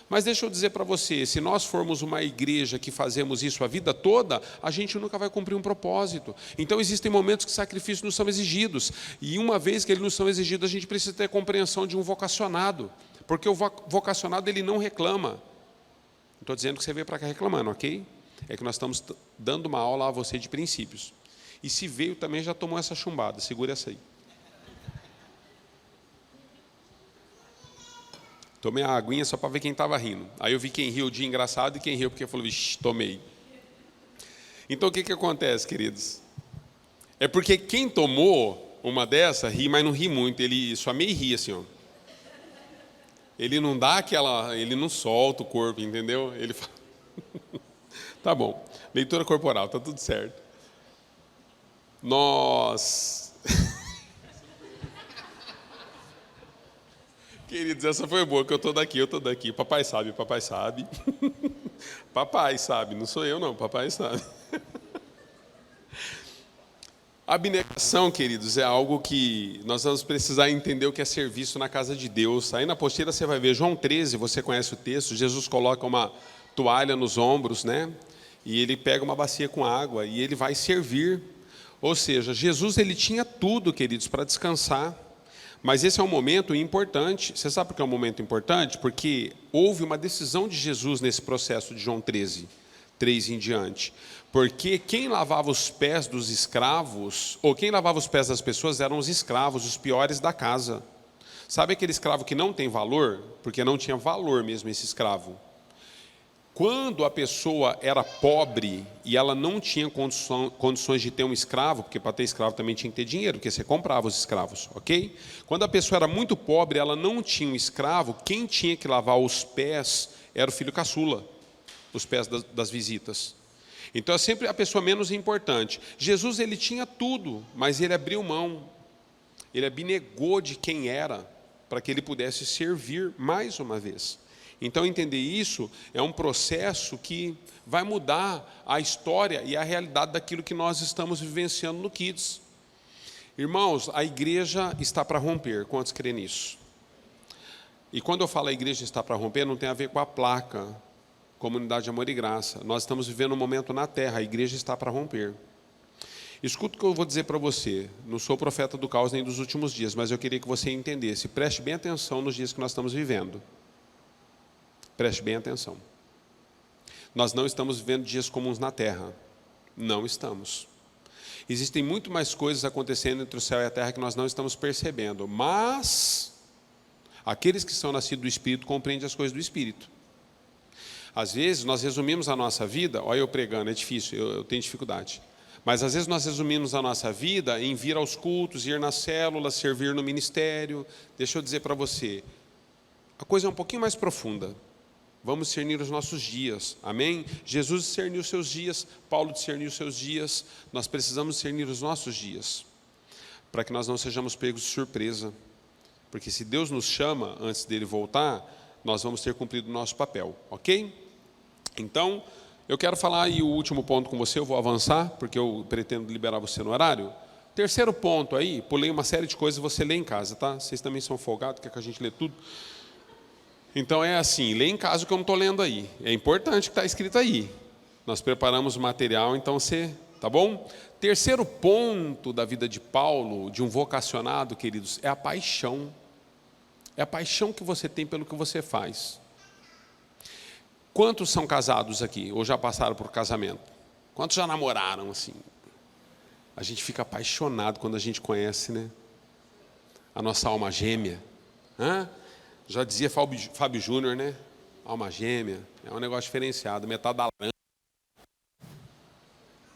Mas deixa eu dizer para você, se nós formos uma igreja que fazemos isso a vida toda, a gente nunca vai cumprir um propósito. Então existem momentos que sacrifícios não são exigidos. E uma vez que eles não são exigidos, a gente precisa ter a compreensão de um vocacionado. Porque o vocacionado, ele não reclama. Não estou dizendo que você veio para cá reclamando, ok? É que nós estamos dando uma aula a você de princípios. E se veio também já tomou essa chumbada, segura essa aí. Tomei a aguinha só para ver quem estava rindo. Aí eu vi quem riu de engraçado e quem riu porque falou, vixe, tomei. Então o que acontece, queridos? É porque quem tomou uma dessa ri, mas não ri muito, ele só meio ri assim, ó. Ele não dá aquela, ele não solta o corpo, entendeu? Ele fala, tá bom, leitura corporal, tá tudo certo. Nós... Queridos, essa foi boa, que eu estou daqui. Papai sabe. Papai sabe, não sou eu não, papai sabe. Abnegação, queridos, é algo que nós vamos precisar entender o que é serviço na casa de Deus. Aí na apostila você vai ver, João 13, você conhece o texto, Jesus coloca uma toalha nos ombros, né? E ele pega uma bacia com água e ele vai servir. Ou seja, Jesus, ele tinha tudo, queridos, para descansar. Mas esse é um momento importante. Você sabe por que é um momento importante? Porque houve uma decisão de Jesus nesse processo de João 13, 3 em diante. Porque quem lavava os pés dos escravos, ou quem lavava os pés das pessoas, eram os escravos, os piores da casa. Sabe aquele escravo que não tem valor? Porque não tinha valor mesmo esse escravo. Quando a pessoa era pobre e ela não tinha condições de ter um escravo, porque para ter escravo também tinha que ter dinheiro, porque você comprava os escravos, ok? Quando a pessoa era muito pobre, ela não tinha um escravo, quem tinha que lavar os pés era o filho caçula, os pés das visitas. Então é sempre a pessoa menos importante. Jesus, ele tinha tudo, mas ele abriu mão, ele abnegou de quem era, para que ele pudesse servir mais uma vez. Então, entender isso é um processo que vai mudar a história e a realidade daquilo que nós estamos vivenciando no Kids. Irmãos, a igreja está para romper. Quantos creem nisso? E quando eu falo a igreja está para romper, não tem a ver com a placa, Comunidade de Amor e Graça. Nós estamos vivendo um momento na terra, a igreja está para romper. Escuta o que eu vou dizer para você. Não sou profeta do caos nem dos últimos dias, mas eu queria que você entendesse. Preste bem atenção nos dias que nós estamos vivendo. Preste bem atenção. Nós não estamos vivendo dias comuns na terra. Não estamos. Existem muito mais coisas acontecendo entre o céu e a terra que nós não estamos percebendo. Mas aqueles que são nascidos do Espírito compreendem as coisas do Espírito. Às vezes nós resumimos a nossa vida, olha eu pregando, é difícil, eu tenho dificuldade. Mas às vezes nós resumimos a nossa vida em vir aos cultos, ir nas células, servir no ministério. Deixa eu dizer para você, a coisa é um pouquinho mais profunda. Vamos discernir os nossos dias, amém? Jesus discerniu os seus dias, Paulo discerniu os seus dias, nós precisamos discernir os nossos dias, para que nós não sejamos pegos de surpresa, porque se Deus nos chama antes dele voltar, nós vamos ter cumprido o nosso papel, ok? Então, eu quero falar aí o último ponto com você, eu vou avançar, porque eu pretendo liberar você no horário. Terceiro ponto aí, pulei uma série de coisas, você lê em casa, tá? Vocês também são folgados, quer que a gente lê tudo? Então é assim, lê em casa o que eu não estou lendo aí. É importante o que está escrito aí. Nós preparamos o material, então você Tá bom? Terceiro ponto da vida de Paulo, de um vocacionado, queridos, é a paixão. É a paixão que você tem pelo que você faz. Quantos são casados aqui, ou já passaram por casamento? Quantos já namoraram, assim? A gente fica apaixonado quando a gente conhece, né? A nossa alma gêmea. Hã? Já dizia Fábio Júnior, né? Alma gêmea. É um negócio diferenciado, metade da laranja.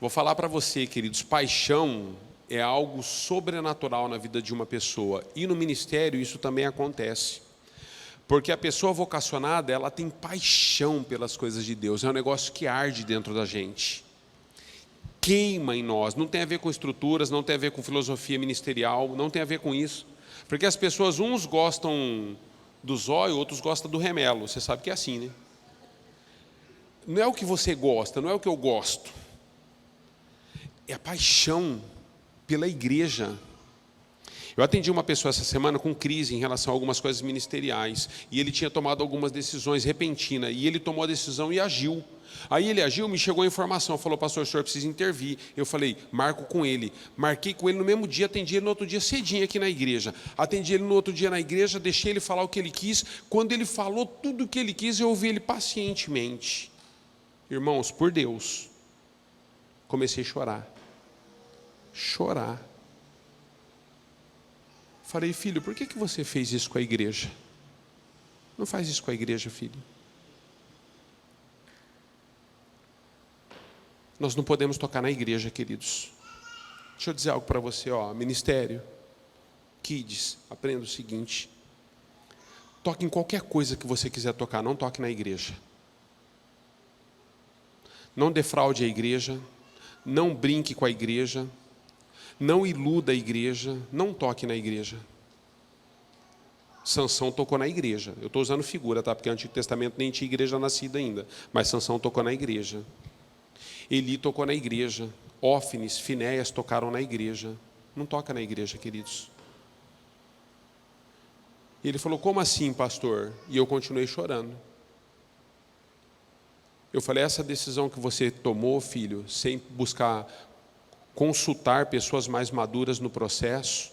Vou falar para você, queridos, paixão é algo sobrenatural na vida de uma pessoa. E no ministério isso também acontece. Porque a pessoa vocacionada, ela tem paixão pelas coisas de Deus. É um negócio que arde dentro da gente. Queima em nós. Não tem a ver com estruturas, não tem a ver com filosofia ministerial, não tem a ver com isso. Porque as pessoas, uns gostam do zóio, outros gostam do remelo. Você sabe que é assim, né? Não é o que você gosta, não é o que eu gosto. É a paixão pela igreja. Eu atendi uma pessoa essa semana com crise em relação a algumas coisas ministeriais. E ele tinha tomado algumas decisões repentinas. E ele tomou a decisão e agiu. Aí ele agiu, me chegou a informação. Falou, pastor, o senhor precisa intervir. Eu falei, marco com ele. Marquei com ele no mesmo dia, atendi ele no outro dia cedinho aqui na igreja. Atendi ele no outro dia na igreja, deixei ele falar o que ele quis. Quando ele falou tudo o que ele quis, eu ouvi ele pacientemente. Irmãos, por Deus, comecei a chorar. Chorar. Falei, filho, por que você fez isso com a igreja? Não faz isso com a igreja, filho. Nós não podemos tocar na igreja, queridos. Deixa eu dizer algo para você, ó, ministério, kids, aprenda o seguinte. Toque em qualquer coisa que você quiser tocar, não toque na igreja. Não defraude a igreja, não brinque com a igreja, não iluda a igreja, não toque na igreja. Sansão tocou na igreja. Eu estou usando figura, tá? Porque o Antigo Testamento nem tinha igreja nascida ainda. Mas Sansão tocou na igreja. Eli tocou na igreja. Ófines, Finéias tocaram na igreja. Não toca na igreja, queridos. E ele falou, como assim, pastor? E eu continuei chorando. Eu falei, essa decisão que você tomou, filho, sem buscar consultar pessoas mais maduras no processo,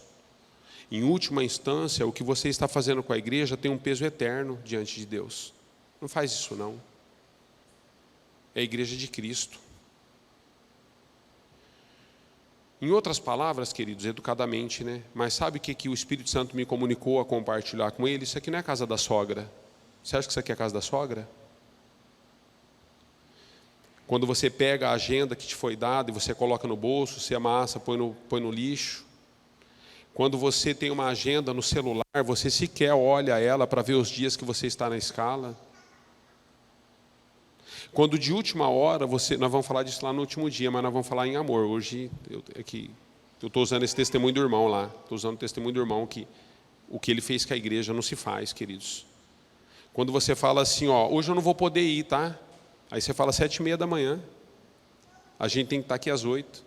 em última instância, o que você está fazendo com a igreja tem um peso eterno diante de Deus. Não faz isso não. É a igreja de Cristo. Em outras palavras, queridos, educadamente, né? Mas sabe o que o Espírito Santo me comunicou a compartilhar com ele? Isso aqui não é a casa da sogra. Você acha que isso aqui é a casa da sogra? Quando você pega a agenda que te foi dada e você coloca no bolso, você amassa, põe no lixo. Quando você tem uma agenda no celular, você sequer olha ela para ver os dias que você está na escala. Quando de última hora, nós vamos falar disso lá no último dia, mas nós vamos falar em amor. Hoje, eu estou usando esse testemunho do irmão lá. Estou usando o testemunho do irmão que o que ele fez com a igreja não se faz, queridos. Quando você fala assim, ó, hoje eu não vou poder ir, tá? Aí você fala 7:30 da manhã. A gente tem que estar aqui às 8.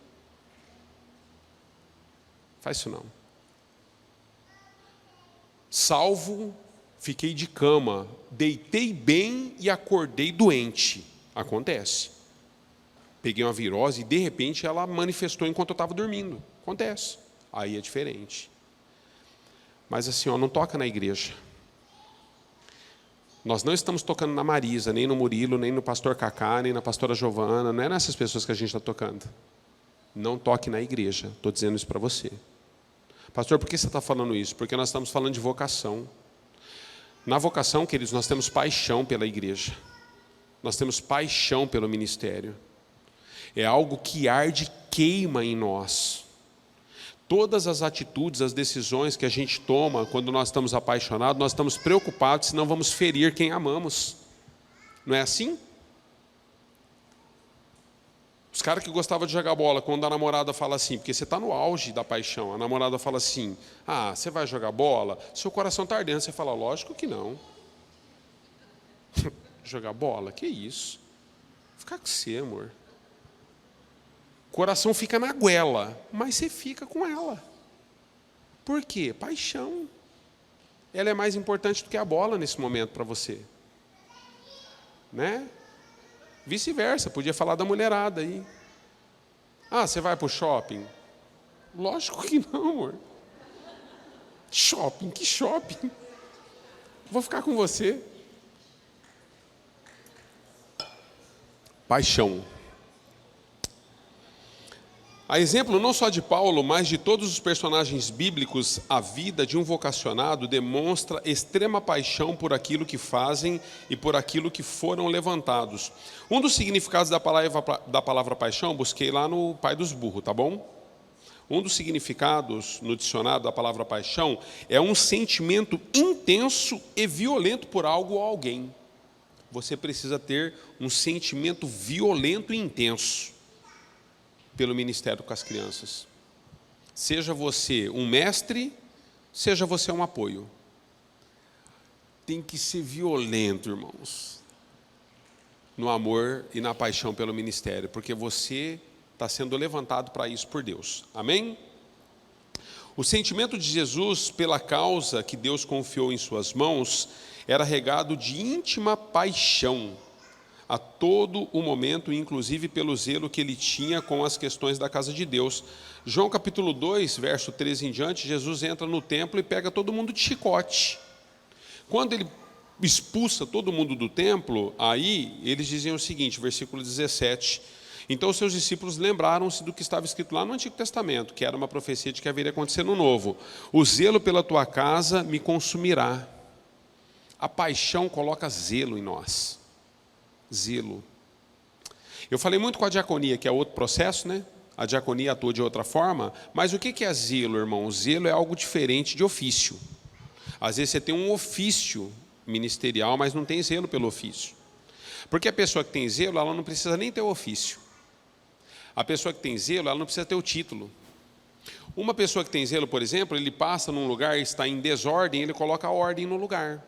Faz isso não. Salvo, fiquei de cama, deitei bem e acordei doente. Acontece. Peguei uma virose e de repente ela manifestou enquanto eu estava dormindo. Acontece. Aí é diferente. Mas assim, ó, não toca na igreja. Nós não estamos tocando na Marisa, nem no Murilo, nem no pastor Cacá, nem na pastora Giovana. Não é nessas pessoas que a gente está tocando. Não toque na igreja. Estou dizendo isso para você. Pastor, por que você está falando isso? Porque nós estamos falando de vocação. Na vocação, queridos, nós temos paixão pela igreja. Nós temos paixão pelo ministério. É algo que arde, queima em nós. Todas as atitudes, as decisões que a gente toma quando nós estamos apaixonados, nós estamos preocupados se não vamos ferir quem amamos. Não é assim? Os caras que gostavam de jogar bola, quando a namorada fala assim, porque você está no auge da paixão, a namorada fala assim, ah, você vai jogar bola? Seu coração está ardendo. Você fala, lógico que não. Jogar bola? Que isso? Ficar com você, amor. O coração fica na goela, mas você fica com ela. Por quê? Paixão. Ela é mais importante do que a bola nesse momento para você. Né? Vice-versa, podia falar da mulherada aí. Ah, você vai para o shopping? Lógico que não, amor. Shopping? Que shopping? Vou ficar com você. Paixão. A exemplo não só de Paulo, mas de todos os personagens bíblicos, a vida de um vocacionado demonstra extrema paixão por aquilo que fazem e por aquilo que foram levantados. Um dos significados da palavra paixão, busquei lá no Pai dos Burros, tá bom? Um dos significados no dicionário da palavra paixão é um sentimento intenso e violento por algo ou alguém. Você precisa ter um sentimento violento e intenso pelo ministério com as crianças. Seja você um mestre, seja você um apoio. Tem que ser violento, irmãos, no amor e na paixão pelo ministério, porque você está sendo levantado para isso por Deus. Amém? O sentimento de Jesus pela causa que Deus confiou em suas mãos era regado de íntima paixão a todo o momento, inclusive pelo zelo que ele tinha com as questões da casa de Deus. João capítulo 2, verso 13 em diante, Jesus entra no templo e pega todo mundo de chicote. Quando ele expulsa todo mundo do templo, aí eles diziam o seguinte, versículo 17: então os seus discípulos lembraram-se do que estava escrito lá no Antigo Testamento, que era uma profecia de que haveria acontecer no Novo: o zelo pela tua casa me consumirá. A paixão coloca zelo em nós. Zelo. Eu falei muito com a diaconia, que é outro processo, né? A diaconia atua de outra forma, mas o que é zelo, irmão? Zelo é algo diferente de ofício. Às vezes você tem um ofício ministerial, mas não tem zelo pelo ofício. Porque a pessoa que tem zelo, ela não precisa nem ter o ofício. A pessoa que tem zelo, ela não precisa ter o título. Uma pessoa que tem zelo, por exemplo, ele passa num lugar, está em desordem, ele coloca a ordem no lugar.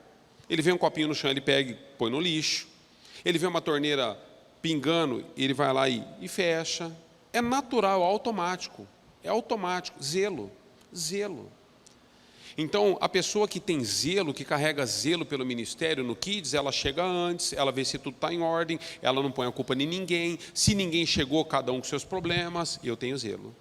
Ele vê um copinho no chão, ele pega e põe no lixo. Ele vê uma torneira pingando, ele vai lá e fecha. É natural, automático. É automático. Zelo. Zelo. Então, a pessoa que tem zelo, que carrega zelo pelo ministério no Kids, ela chega antes, ela vê se tudo está em ordem, ela não põe a culpa em ninguém. Se ninguém chegou, cada um com seus problemas, eu tenho zelo.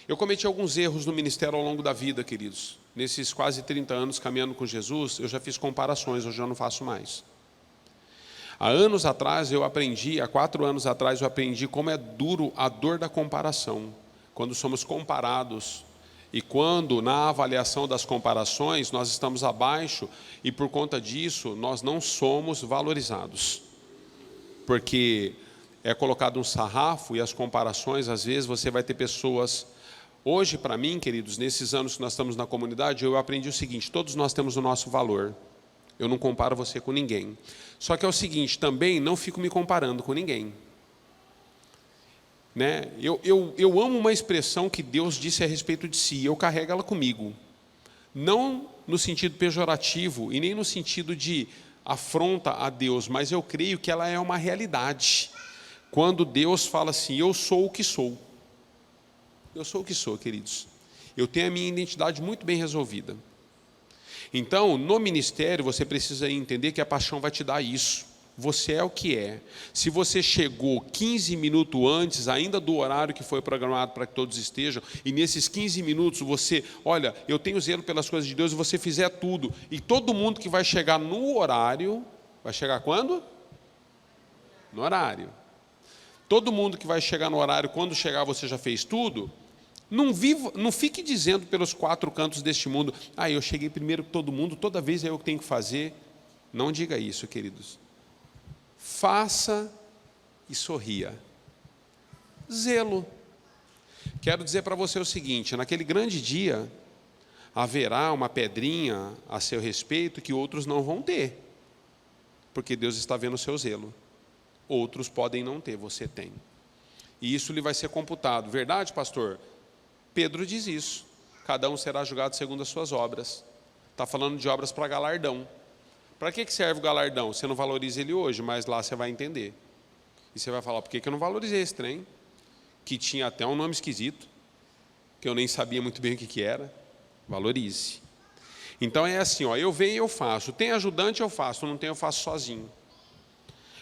Eu cometi alguns erros no ministério ao longo da vida, queridos. Nesses quase 30 anos caminhando com Jesus, eu já fiz comparações, hoje eu não faço mais. Há 4 anos atrás eu aprendi como é duro a dor da comparação, quando somos comparados, e quando na avaliação das comparações nós estamos abaixo, e por conta disso nós não somos valorizados, porque é colocado um sarrafo, e as comparações, às vezes você vai ter pessoas. Hoje, para mim, queridos, nesses anos que nós estamos na comunidade, eu aprendi o seguinte: todos nós temos o nosso valor. Eu não comparo você com ninguém. Só que é o seguinte, também não fico me comparando com ninguém. Né? Eu amo uma expressão que Deus disse a respeito de si, eu carrego ela comigo. Não no sentido pejorativo e nem no sentido de afronta a Deus, mas eu creio que ela é uma realidade. Quando Deus fala assim, eu sou o que sou. Eu sou o que sou, queridos. Eu tenho a minha identidade muito bem resolvida. Então, no ministério, você precisa entender que a paixão vai te dar isso. Você é o que é. Se você chegou 15 minutos antes, ainda do horário que foi programado para que todos estejam, e nesses 15 minutos você, olha, eu tenho zelo pelas coisas de Deus, e você fizer tudo, e todo mundo que vai chegar no horário, vai chegar quando? No horário. Todo mundo que vai chegar no horário, quando chegar você já fez tudo. Não fique dizendo pelos 4 cantos deste mundo, eu cheguei primeiro que todo mundo, toda vez é eu que tenho que fazer. Não diga isso, queridos. Faça e sorria. Zelo. Quero dizer para você o seguinte, naquele grande dia, haverá uma pedrinha a seu respeito que outros não vão ter, porque Deus está vendo o seu zelo. Outros podem não ter, você tem. E isso lhe vai ser computado. Verdade, pastor? Pedro diz isso. Cada um será julgado segundo as suas obras. Está falando de obras para galardão. Para que serve o galardão? Você não valoriza ele hoje, mas lá você vai entender. E você vai falar, por que eu não valorizei esse trem? Que tinha até um nome esquisito, que eu nem sabia muito bem o que era. Valorize. Então é assim, eu venho e eu faço. Tem ajudante, eu faço. Não tem, eu faço sozinho.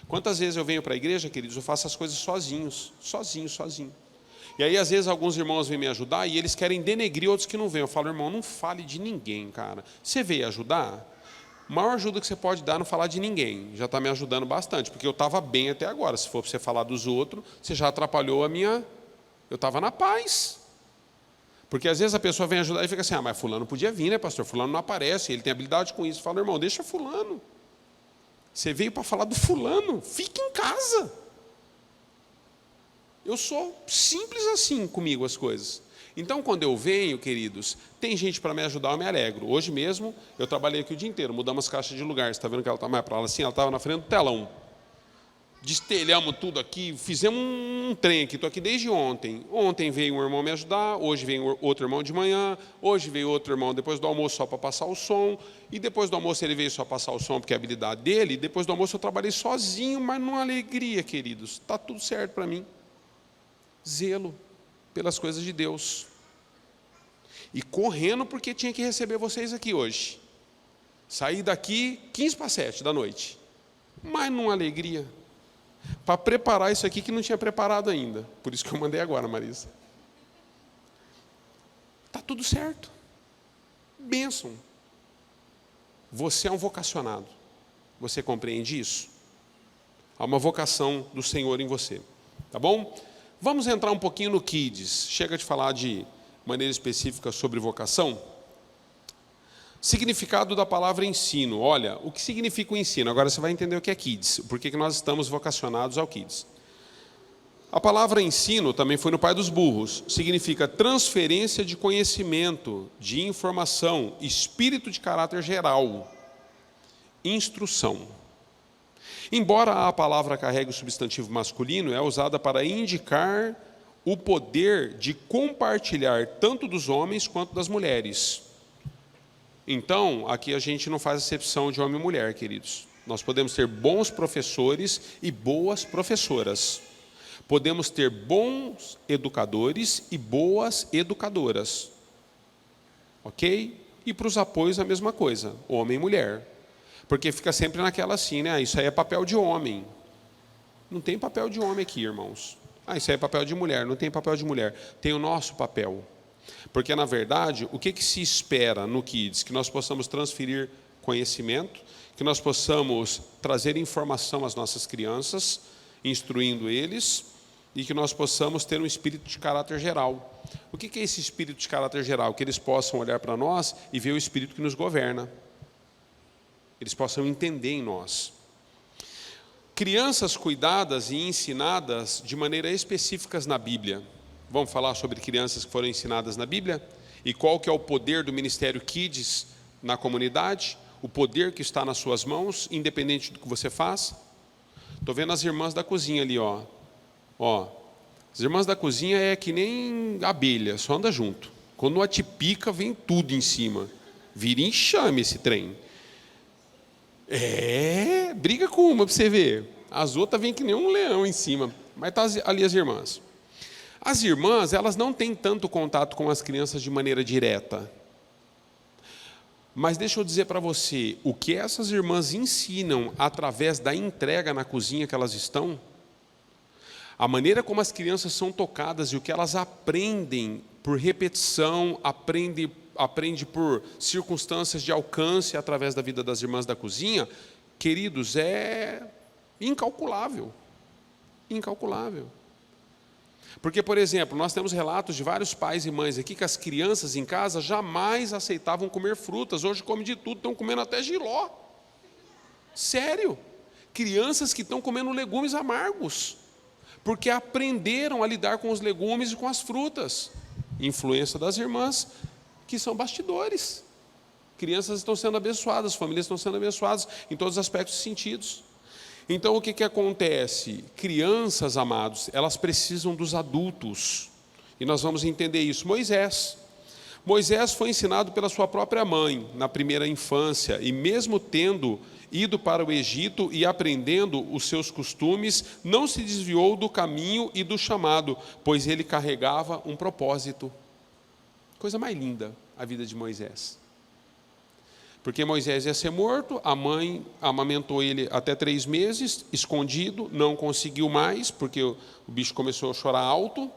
Quantas vezes eu venho para a igreja, queridos, eu faço as coisas sozinho. E aí, às vezes, alguns irmãos vêm me ajudar e eles querem denegrir outros que não vêm. Eu falo, irmão, não fale de ninguém, cara. Você veio ajudar? A maior ajuda que você pode dar é não falar de ninguém. Já está me ajudando bastante, porque eu estava bem até agora. Se for para você falar dos outros, você já atrapalhou a minha... Eu estava na paz. Porque às vezes a pessoa vem ajudar e fica assim, mas fulano podia vir, né, pastor? Fulano não aparece, ele tem habilidade com isso. Eu falo, irmão, deixa fulano. Você veio para falar do fulano, fique em casa. Eu sou simples assim comigo as coisas. Então, quando eu venho, queridos, tem gente para me ajudar, eu me alegro. Hoje mesmo, eu trabalhei aqui o dia inteiro, mudamos as caixas de lugar. Você está vendo que ela está mais para lá assim? Ela estava na frente do telão. Destelhamos tudo aqui, fizemos um trem aqui. Estou aqui desde ontem. Ontem veio um irmão me ajudar, hoje veio outro irmão de manhã, hoje veio outro irmão depois do almoço só para passar o som. E depois do almoço ele veio só passar o som, porque é a habilidade dele. E depois do almoço eu trabalhei sozinho, mas numa alegria, queridos. Está tudo certo para mim. Zelo pelas coisas de Deus. E correndo porque tinha que receber vocês aqui hoje. Saí daqui 6:45 da noite. Mas numa alegria. Para preparar isso aqui que não tinha preparado ainda. Por isso que eu mandei agora, Marisa. Está tudo certo. Bênção. Você é um vocacionado. Você compreende isso? Há uma vocação do Senhor em você. Tá bom? Vamos entrar um pouquinho no Kids. Chega de falar de maneira específica sobre vocação. Significado da palavra ensino. Olha, o que significa o ensino? Agora você vai entender o que é Kids. Por que nós estamos vocacionados ao Kids. A palavra ensino também foi no pai dos burros. Significa transferência de conhecimento, de informação, espírito de caráter geral, instrução. Embora a palavra carregue o substantivo masculino, é usada para indicar o poder de compartilhar tanto dos homens quanto das mulheres. Então, aqui a gente não faz acepção de homem e mulher, queridos. Nós podemos ter bons professores e boas professoras. Podemos ter bons educadores e boas educadoras. Ok? E para os apoios a mesma coisa, homem e mulher. Porque fica sempre naquela assim, né? Isso aí é papel de homem. Não tem papel de homem aqui, irmãos. Isso aí é papel de mulher. Não tem papel de mulher. Tem o nosso papel. Porque, na verdade, o que se espera no Kids? Que nós possamos transferir conhecimento, que nós possamos trazer informação às nossas crianças, instruindo eles, e que nós possamos ter um espírito de caráter geral. O que é esse espírito de caráter geral? Que eles possam olhar para nós e ver o espírito que nos governa. Eles possam entender em nós. Crianças cuidadas e ensinadas de maneira específicas na Bíblia. Vamos falar sobre crianças que foram ensinadas na Bíblia? E qual que é o poder do Ministério Kids na comunidade? O poder que está nas suas mãos, independente do que você faça? Estou vendo as irmãs da cozinha ali, ó. As irmãs da cozinha é que nem abelha, só anda junto. Quando uma te pica, vem tudo em cima. Vira enxame esse trem. Briga com uma para você ver. As outras vêm que nem um leão em cima. Mas tá ali as irmãs. As irmãs, elas não têm tanto contato com as crianças de maneira direta. Mas deixa eu dizer para você, o que essas irmãs ensinam através da entrega na cozinha que elas estão, a maneira como as crianças são tocadas e o que elas aprendem por repetição, aprende por circunstâncias de alcance através da vida das irmãs da cozinha, queridos, é incalculável. Incalculável. Porque, por exemplo, nós temos relatos de vários pais e mães aqui que as crianças em casa jamais aceitavam comer frutas. Hoje comem de tudo, estão comendo até jiló. Sério. Crianças que estão comendo legumes amargos, porque aprenderam a lidar com os legumes e com as frutas. Influência das irmãs, que são bastidores. Crianças estão sendo abençoadas, famílias estão sendo abençoadas em todos os aspectos e sentidos. Então, o que acontece? Crianças, amados, elas precisam dos adultos. E nós vamos entender isso. Moisés foi ensinado pela sua própria mãe, na primeira infância, e mesmo tendo ido para o Egito e aprendendo os seus costumes, não se desviou do caminho e do chamado, pois ele carregava um propósito. Coisa mais linda, a vida de Moisés. Porque Moisés ia ser morto, a mãe amamentou ele até 3 meses, escondido, não conseguiu mais, porque o bicho começou a chorar alto.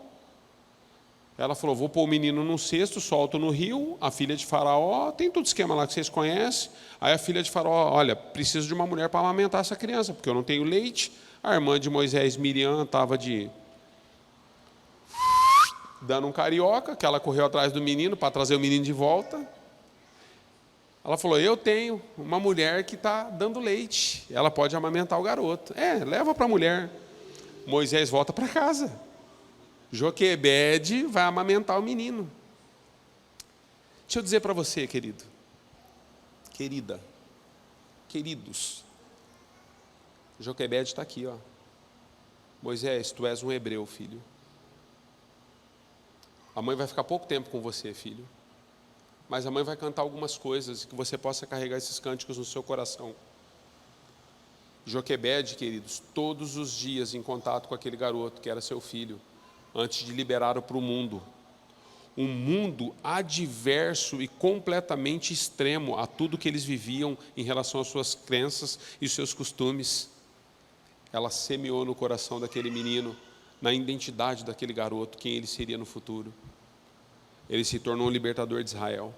Ela falou, vou pôr o menino num cesto, solto no rio. A filha de Faraó, tem todo esquema lá que vocês conhecem. Aí a filha de Faraó, olha, preciso de uma mulher para amamentar essa criança, porque eu não tenho leite. A irmã de Moisés, Miriam, estava dando um carioca, que ela correu atrás do menino para trazer o menino de volta. Ela falou, eu tenho uma mulher que está dando leite, ela pode amamentar o garoto. Leva para a mulher. Moisés volta para casa. Joquebede vai amamentar o menino. Deixa eu dizer para você, querido, querida, queridos, Joquebede está aqui, ó. Moisés, tu és um hebreu, filho. A mãe vai ficar pouco tempo com você, filho. Mas a mãe vai cantar algumas coisas, que você possa carregar esses cânticos no seu coração. Joquebede, queridos, todos os dias em contato com aquele garoto que era seu filho, antes de liberá-lo para o mundo. Um mundo adverso e completamente extremo a tudo que eles viviam em relação às suas crenças e os seus costumes. Ela semeou no coração daquele menino, na identidade daquele garoto, quem ele seria no futuro. Ele se tornou um libertador de Israel.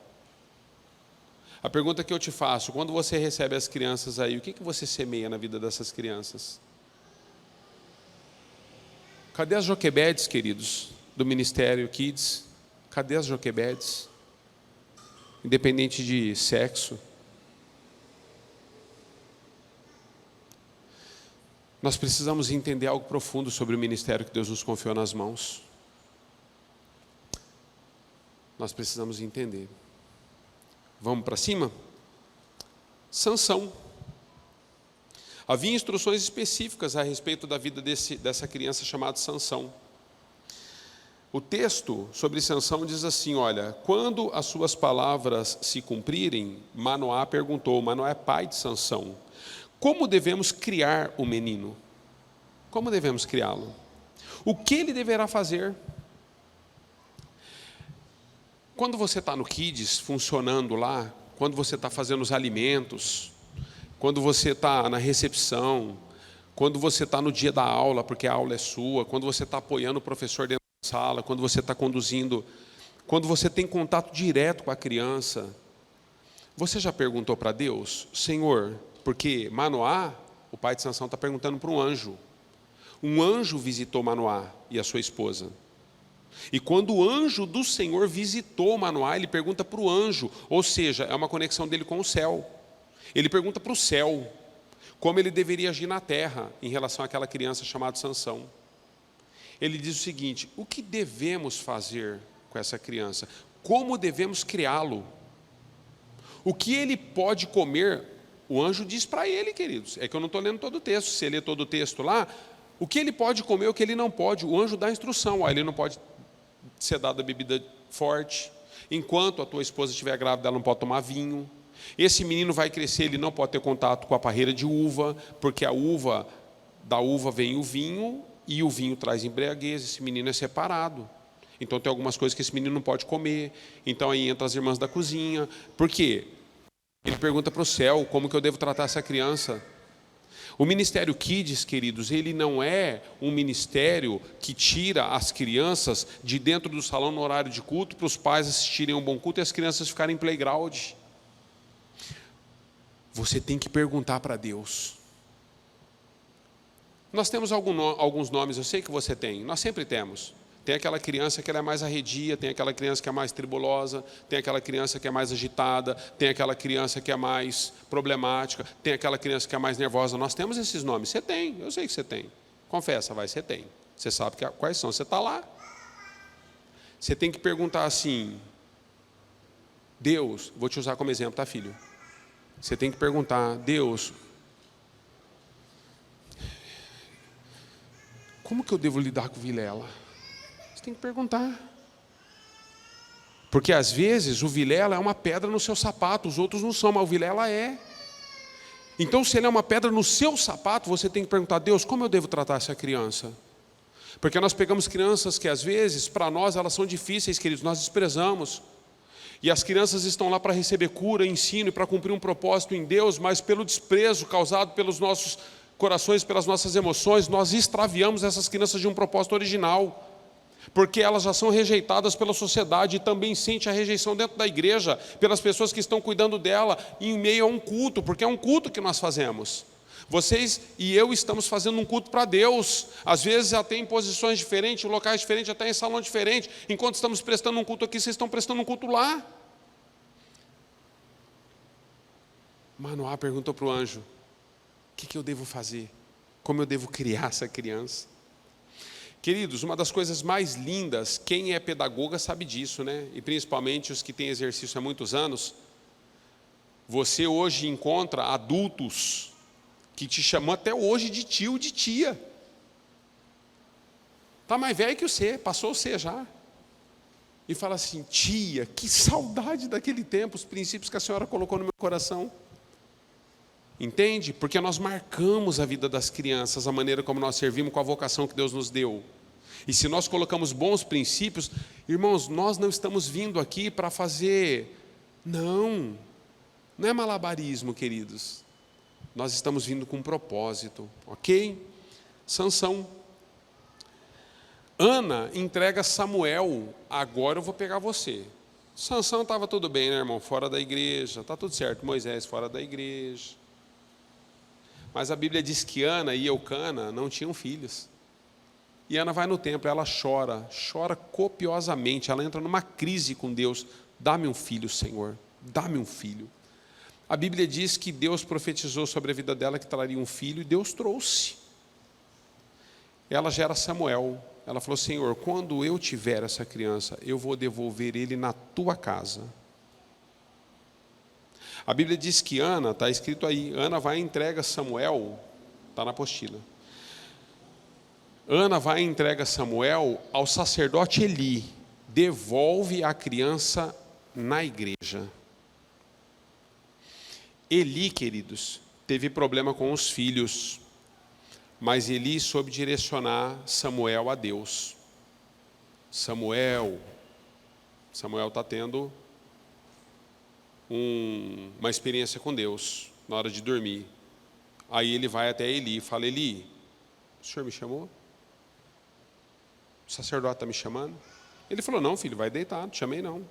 A pergunta que eu te faço, quando você recebe as crianças aí, o que você semeia na vida dessas crianças? Cadê as Joquebedes, queridos, do Ministério Kids? Cadê as Joquebedes? Independente de sexo. Nós precisamos entender algo profundo sobre o ministério que Deus nos confiou nas mãos. Nós precisamos entender. Vamos para cima? Sansão. Havia instruções específicas a respeito da vida dessa criança chamada Sansão. O texto sobre Sansão diz assim, olha, quando as suas palavras se cumprirem, Manoá perguntou, Manoá é pai de Sansão, como devemos criar o menino? Como devemos criá-lo? O que ele deverá fazer? Quando você está no Kids, funcionando lá, quando você está fazendo os alimentos, quando você está na recepção, quando você está no dia da aula, porque a aula é sua, quando você está apoiando o professor dentro da sala, quando você está conduzindo, quando você tem contato direto com a criança, você já perguntou para Deus, Senhor, porque Manoá, o pai de Sansão, está perguntando para um anjo. Um anjo visitou Manoá e a sua esposa. E quando o anjo do Senhor visitou Manoá, ele pergunta para o anjo, ou seja, é uma conexão dele com o céu. Ele pergunta para o céu, como ele deveria agir na terra, em relação àquela criança chamada Sansão. Ele diz o seguinte, o que devemos fazer com essa criança? Como devemos criá-lo? O que ele pode comer? O anjo diz para ele, queridos, é que eu não estou lendo todo o texto, se você ler todo o texto lá, o que ele pode comer, o que ele não pode, o anjo dá a instrução, ele não pode ser dado bebida forte, enquanto a tua esposa estiver grávida, ela não pode tomar vinho, esse menino vai crescer, ele não pode ter contato com a parreira de uva, porque da uva vem o vinho, e o vinho traz embriaguez, esse menino é separado, então tem algumas coisas que esse menino não pode comer, então aí entra as irmãs da cozinha, por quê? Ele pergunta para o céu, como que eu devo tratar essa criança? O Ministério Kids, queridos, ele não é um ministério que tira as crianças de dentro do salão no horário de culto para os pais assistirem um bom culto e as crianças ficarem em playground. Você tem que perguntar para Deus. Nós temos alguns nomes, eu sei que você tem, nós sempre temos. Tem aquela criança que ela é mais arredia, tem aquela criança que é mais tribulosa, tem aquela criança que é mais agitada, tem aquela criança que é mais problemática, tem aquela criança que é mais nervosa. Nós temos esses nomes. Você tem, eu sei que você tem. Confessa, você tem. Você sabe quais são, você está lá. Você tem que perguntar assim, Deus, vou te usar como exemplo, tá, filho? Você tem que perguntar, Deus, como que eu devo lidar com Vilela? Tem que perguntar, porque às vezes o Vilela é uma pedra no seu sapato, os outros não são, mas o Vilela é. Então se ele é uma pedra no seu sapato, você tem que perguntar, Deus, como eu devo tratar essa criança? Porque nós pegamos crianças que às vezes, para nós, elas são difíceis, queridos, nós desprezamos. E as crianças estão lá para receber cura, ensino e para cumprir um propósito em Deus, mas pelo desprezo causado pelos nossos corações, pelas nossas emoções, nós extraviamos essas crianças de um propósito original, porque elas já são rejeitadas pela sociedade e também sente a rejeição dentro da igreja, pelas pessoas que estão cuidando dela em meio a um culto, porque é um culto que nós fazemos. Vocês e eu estamos fazendo um culto para Deus, às vezes até em posições diferentes, em locais diferentes, até em salão diferente. Enquanto estamos prestando um culto aqui, vocês estão prestando um culto lá. Manoá perguntou para o anjo: o que eu devo fazer? Como eu devo criar essa criança? Queridos, uma das coisas mais lindas, quem é pedagoga sabe disso, né? E principalmente os que têm exercício há muitos anos, você hoje encontra adultos que te chamam até hoje de tio, de tia. Está mais velho que você, passou você já. E fala assim: tia, que saudade daquele tempo, os princípios que a senhora colocou no meu coração. Entende? Porque nós marcamos a vida das crianças, a maneira como nós servimos com a vocação que Deus nos deu. E se nós colocamos bons princípios, irmãos, nós não estamos vindo aqui para fazer, não é malabarismo, queridos. Nós estamos vindo com um propósito, ok? Sansão. Ana entrega Samuel: agora eu vou pegar você. Sansão estava tudo bem, né, irmão? Fora da igreja, está tudo certo. Moisés fora da igreja. Mas a Bíblia diz que Ana e Eucana não tinham filhos. E Ana vai no templo, ela chora copiosamente, ela entra numa crise com Deus: dá-me um filho, Senhor, dá-me um filho. A Bíblia diz que Deus profetizou sobre a vida dela que traria um filho, e Deus trouxe. Ela gera Samuel. Ela falou: Senhor, quando eu tiver essa criança, eu vou devolver ele na tua casa. A Bíblia diz que Ana, está escrito aí, Ana vai e entrega Samuel, está na apostila. Ana vai e entrega Samuel ao sacerdote Eli, devolve a criança na igreja. Eli, queridos, teve problema com os filhos, mas Eli soube direcionar Samuel a Deus. Samuel está tendo uma experiência com Deus na hora de dormir. Aí ele vai até Eli e fala: Eli, o senhor me chamou? O sacerdote está me chamando? Ele falou: não, filho, vai deitar, não te chamei não. O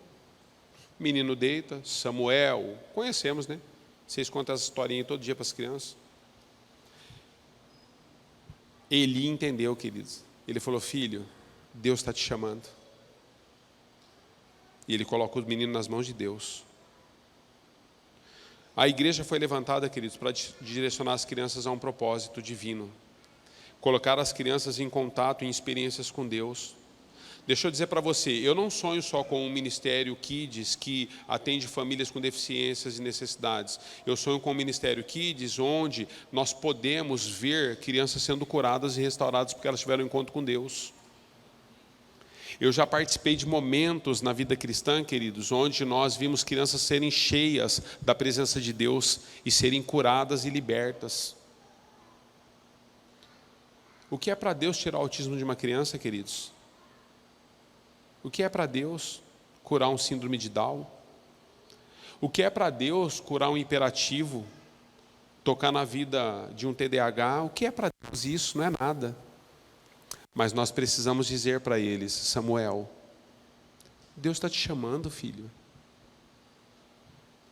menino deita, Samuel, conhecemos, né? Vocês contam essa historinha todo dia para as crianças. Eli entendeu, queridos. Ele falou: filho, Deus está te chamando. E ele coloca o menino nas mãos de Deus. A igreja foi levantada, queridos, para direcionar as crianças a um propósito divino. Colocar as crianças em contato, em experiências com Deus. Deixa eu dizer para você, eu não sonho só com um ministério Kids que atende famílias com deficiências e necessidades. Eu sonho com um ministério Kids onde nós podemos ver crianças sendo curadas e restauradas porque elas tiveram um encontro com Deus. Eu já participei de momentos na vida cristã, queridos, onde nós vimos crianças serem cheias da presença de Deus e serem curadas e libertas. O que é para Deus tirar o autismo de uma criança, queridos? O que é para Deus curar um síndrome de Down? O que é para Deus curar um hiperativo, tocar na vida de um TDAH? O que é para Deus isso? Não é nada. Mas nós precisamos dizer para eles: Samuel, Deus está te chamando, filho.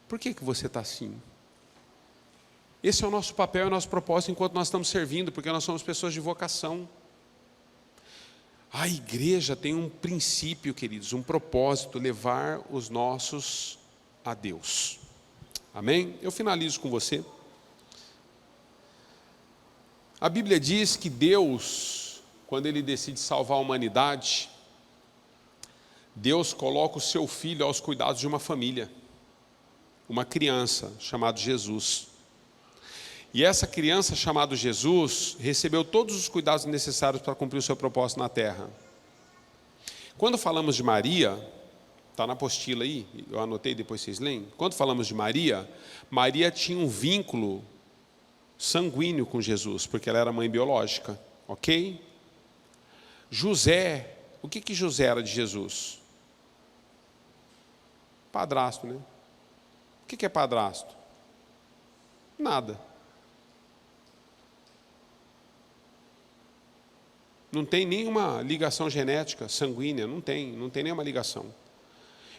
Por que você está assim? Esse é o nosso papel e o nosso propósito enquanto nós estamos servindo, porque nós somos pessoas de vocação. A igreja tem um princípio, queridos, um propósito: levar os nossos a Deus. Amém? Eu finalizo com você. A Bíblia diz que Deus, quando Ele decide salvar a humanidade, Deus coloca o seu filho aos cuidados de uma família, uma criança chamada Jesus. E essa criança chamada Jesus recebeu todos os cuidados necessários para cumprir o seu propósito na terra. Quando falamos de Maria, está na apostila aí, eu anotei, depois vocês leem. Quando falamos de Maria, Maria tinha um vínculo sanguíneo com Jesus, porque ela era mãe biológica, ok? José, o que José era de Jesus? Padrasto, né? O que é padrasto? Nada. Não tem nenhuma ligação genética, sanguínea, não tem nenhuma ligação.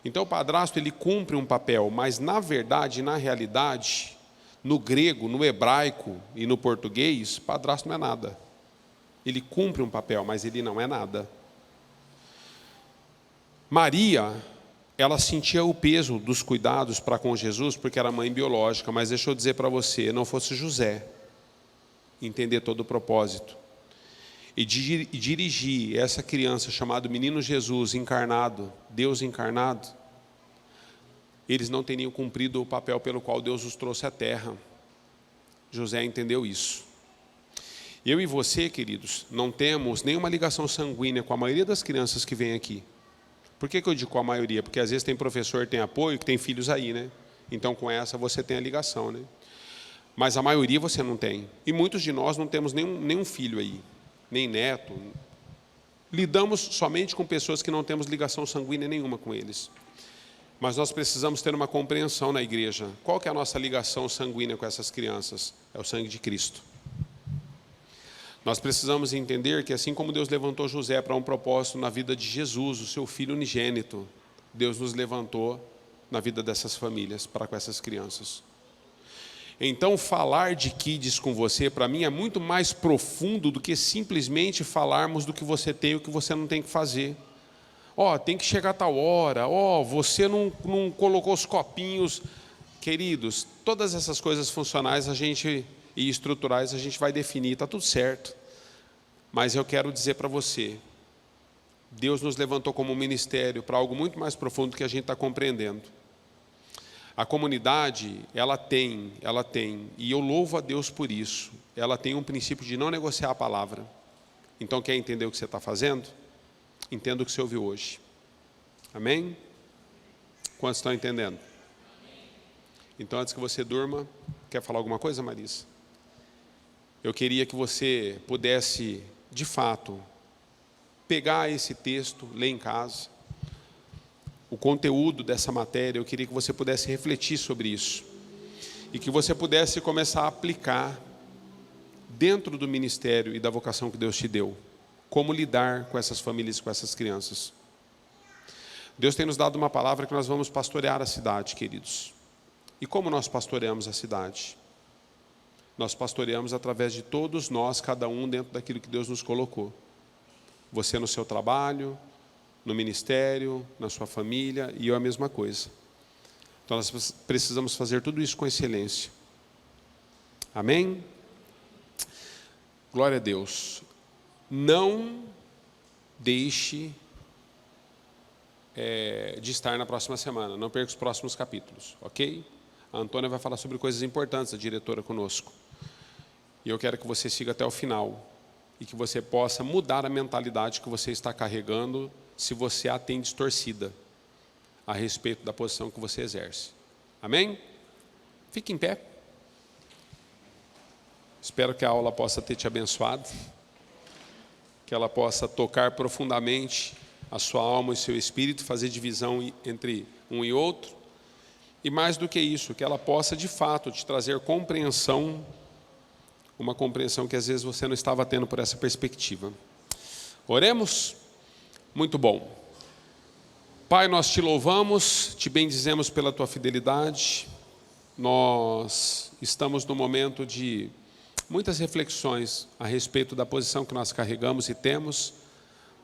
Então o padrasto ele cumpre um papel, mas na verdade, na realidade, no grego, no hebraico e no português, padrasto não é nada. Ele cumpre um papel, mas ele não é nada. Maria, ela sentia o peso dos cuidados para com Jesus, porque era mãe biológica, mas deixa eu dizer para você, não fosse José entender todo o propósito e dirigir essa criança chamada menino Jesus encarnado, Deus encarnado, eles não teriam cumprido o papel pelo qual Deus os trouxe à terra. José entendeu isso. Eu e você, queridos, não temos nenhuma ligação sanguínea com a maioria das crianças que vêm aqui. Por que eu digo com a maioria? Porque às vezes tem professor, tem apoio, que tem filhos aí, né? Então com essa você tem a ligação, né? Mas a maioria você não tem. E muitos de nós não temos nenhum filho aí, nem neto. Lidamos somente com pessoas que não temos ligação sanguínea nenhuma com eles. Mas nós precisamos ter uma compreensão na igreja. Qual que é a nossa ligação sanguínea com essas crianças? É o sangue de Cristo. Nós precisamos entender que assim como Deus levantou José para um propósito na vida de Jesus, o seu filho unigênito, Deus nos levantou na vida dessas famílias, para com essas crianças. Então falar de kids com você, para mim, é muito mais profundo do que simplesmente falarmos do que você tem e o que você não tem que fazer. Tem que chegar a tal hora, você não colocou os copinhos. Queridos, todas essas coisas funcionais e estruturais a gente vai definir, está tudo certo. Mas eu quero dizer para você, Deus nos levantou como um ministério para algo muito mais profundo do que a gente está compreendendo. A comunidade, ela tem, e eu louvo a Deus por isso, ela tem um princípio de não negociar a palavra. Então, quer entender o que você está fazendo? Entenda o que você ouviu hoje. Amém? Quantos estão entendendo? Então, antes que você durma, quer falar alguma coisa, Marisa? Eu queria que você pudesse, de fato, pegar esse texto, ler em casa, o conteúdo dessa matéria, eu queria que você pudesse refletir sobre isso, e que você pudesse começar a aplicar, dentro do ministério e da vocação que Deus te deu, como lidar com essas famílias e com essas crianças. Deus tem nos dado uma palavra que nós vamos pastorear a cidade, queridos. E como nós pastoreamos a cidade? Nós pastoreamos através de todos nós, cada um dentro daquilo que Deus nos colocou. Você no seu trabalho, no ministério, na sua família, e eu a mesma coisa. Então nós precisamos fazer tudo isso com excelência. Amém? Glória a Deus. Não deixe de estar na próxima semana, não perca os próximos capítulos, ok? A Antônia vai falar sobre coisas importantes, a diretora conosco. E eu quero que você siga até o final, e que você possa mudar a mentalidade que você está carregando, se você a tem distorcida, a respeito da posição que você exerce. Amém? Fique em pé. Espero que a aula possa ter te abençoado, que ela possa tocar profundamente a sua alma e seu espírito, fazer divisão entre um e outro, e mais do que isso, que ela possa de fato te trazer compreensão, uma compreensão que às vezes você não estava tendo por essa perspectiva. Oremos? Muito bom. Pai, nós te louvamos, te bendizemos pela tua fidelidade. Nós estamos no momento de muitas reflexões a respeito da posição que nós carregamos e temos,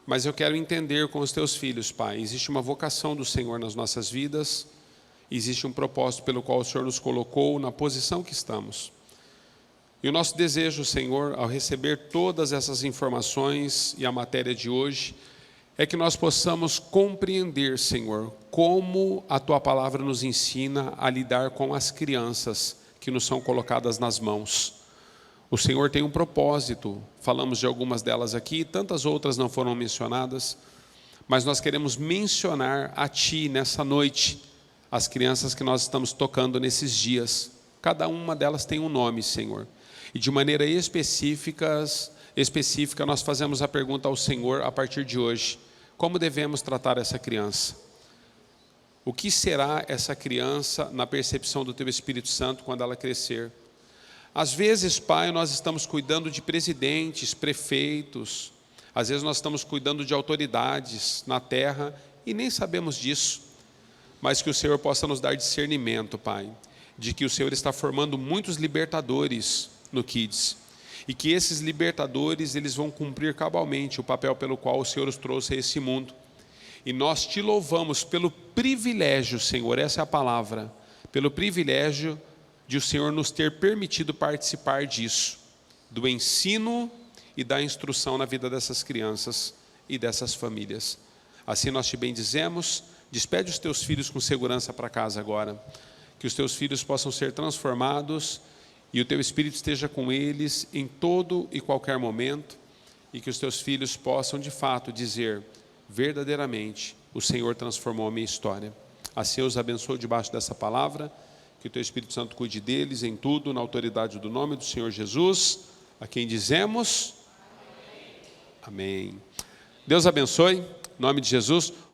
mas eu quero entender com os teus filhos, Pai, existe uma vocação do Senhor nas nossas vidas, existe um propósito pelo qual o Senhor nos colocou na posição que estamos. E o nosso desejo, Senhor, ao receber todas essas informações e a matéria de hoje, é que nós possamos compreender, Senhor, como a Tua Palavra nos ensina a lidar com as crianças que nos são colocadas nas mãos. O Senhor tem um propósito, falamos de algumas delas aqui, tantas outras não foram mencionadas, mas nós queremos mencionar a Ti nessa noite, as crianças que nós estamos tocando nesses dias. Cada uma delas tem um nome, Senhor. E de maneira específica nós fazemos a pergunta ao Senhor a partir de hoje: como devemos tratar essa criança? O que será essa criança na percepção do Teu Espírito Santo quando ela crescer? Às vezes, Pai, nós estamos cuidando de presidentes, prefeitos, às vezes nós estamos cuidando de autoridades na terra e nem sabemos disso, mas que o Senhor possa nos dar discernimento, Pai, de que o Senhor está formando muitos libertadores no Kids, e que esses libertadores, eles vão cumprir cabalmente o papel pelo qual o Senhor os trouxe a esse mundo. E nós te louvamos pelo privilégio, Senhor, essa é a palavra, pelo privilégio de o Senhor nos ter permitido participar disso, do ensino e da instrução na vida dessas crianças e dessas famílias. Assim nós te bendizemos, despede os teus filhos com segurança para casa agora, que os teus filhos possam ser transformados e o teu Espírito esteja com eles em todo e qualquer momento, e que os teus filhos possam de fato dizer, verdadeiramente, o Senhor transformou a minha história. Assim eu os abençoo debaixo dessa palavra, que o teu Espírito Santo cuide deles em tudo, na autoridade do nome do Senhor Jesus, a quem dizemos amém. Deus abençoe, em nome de Jesus.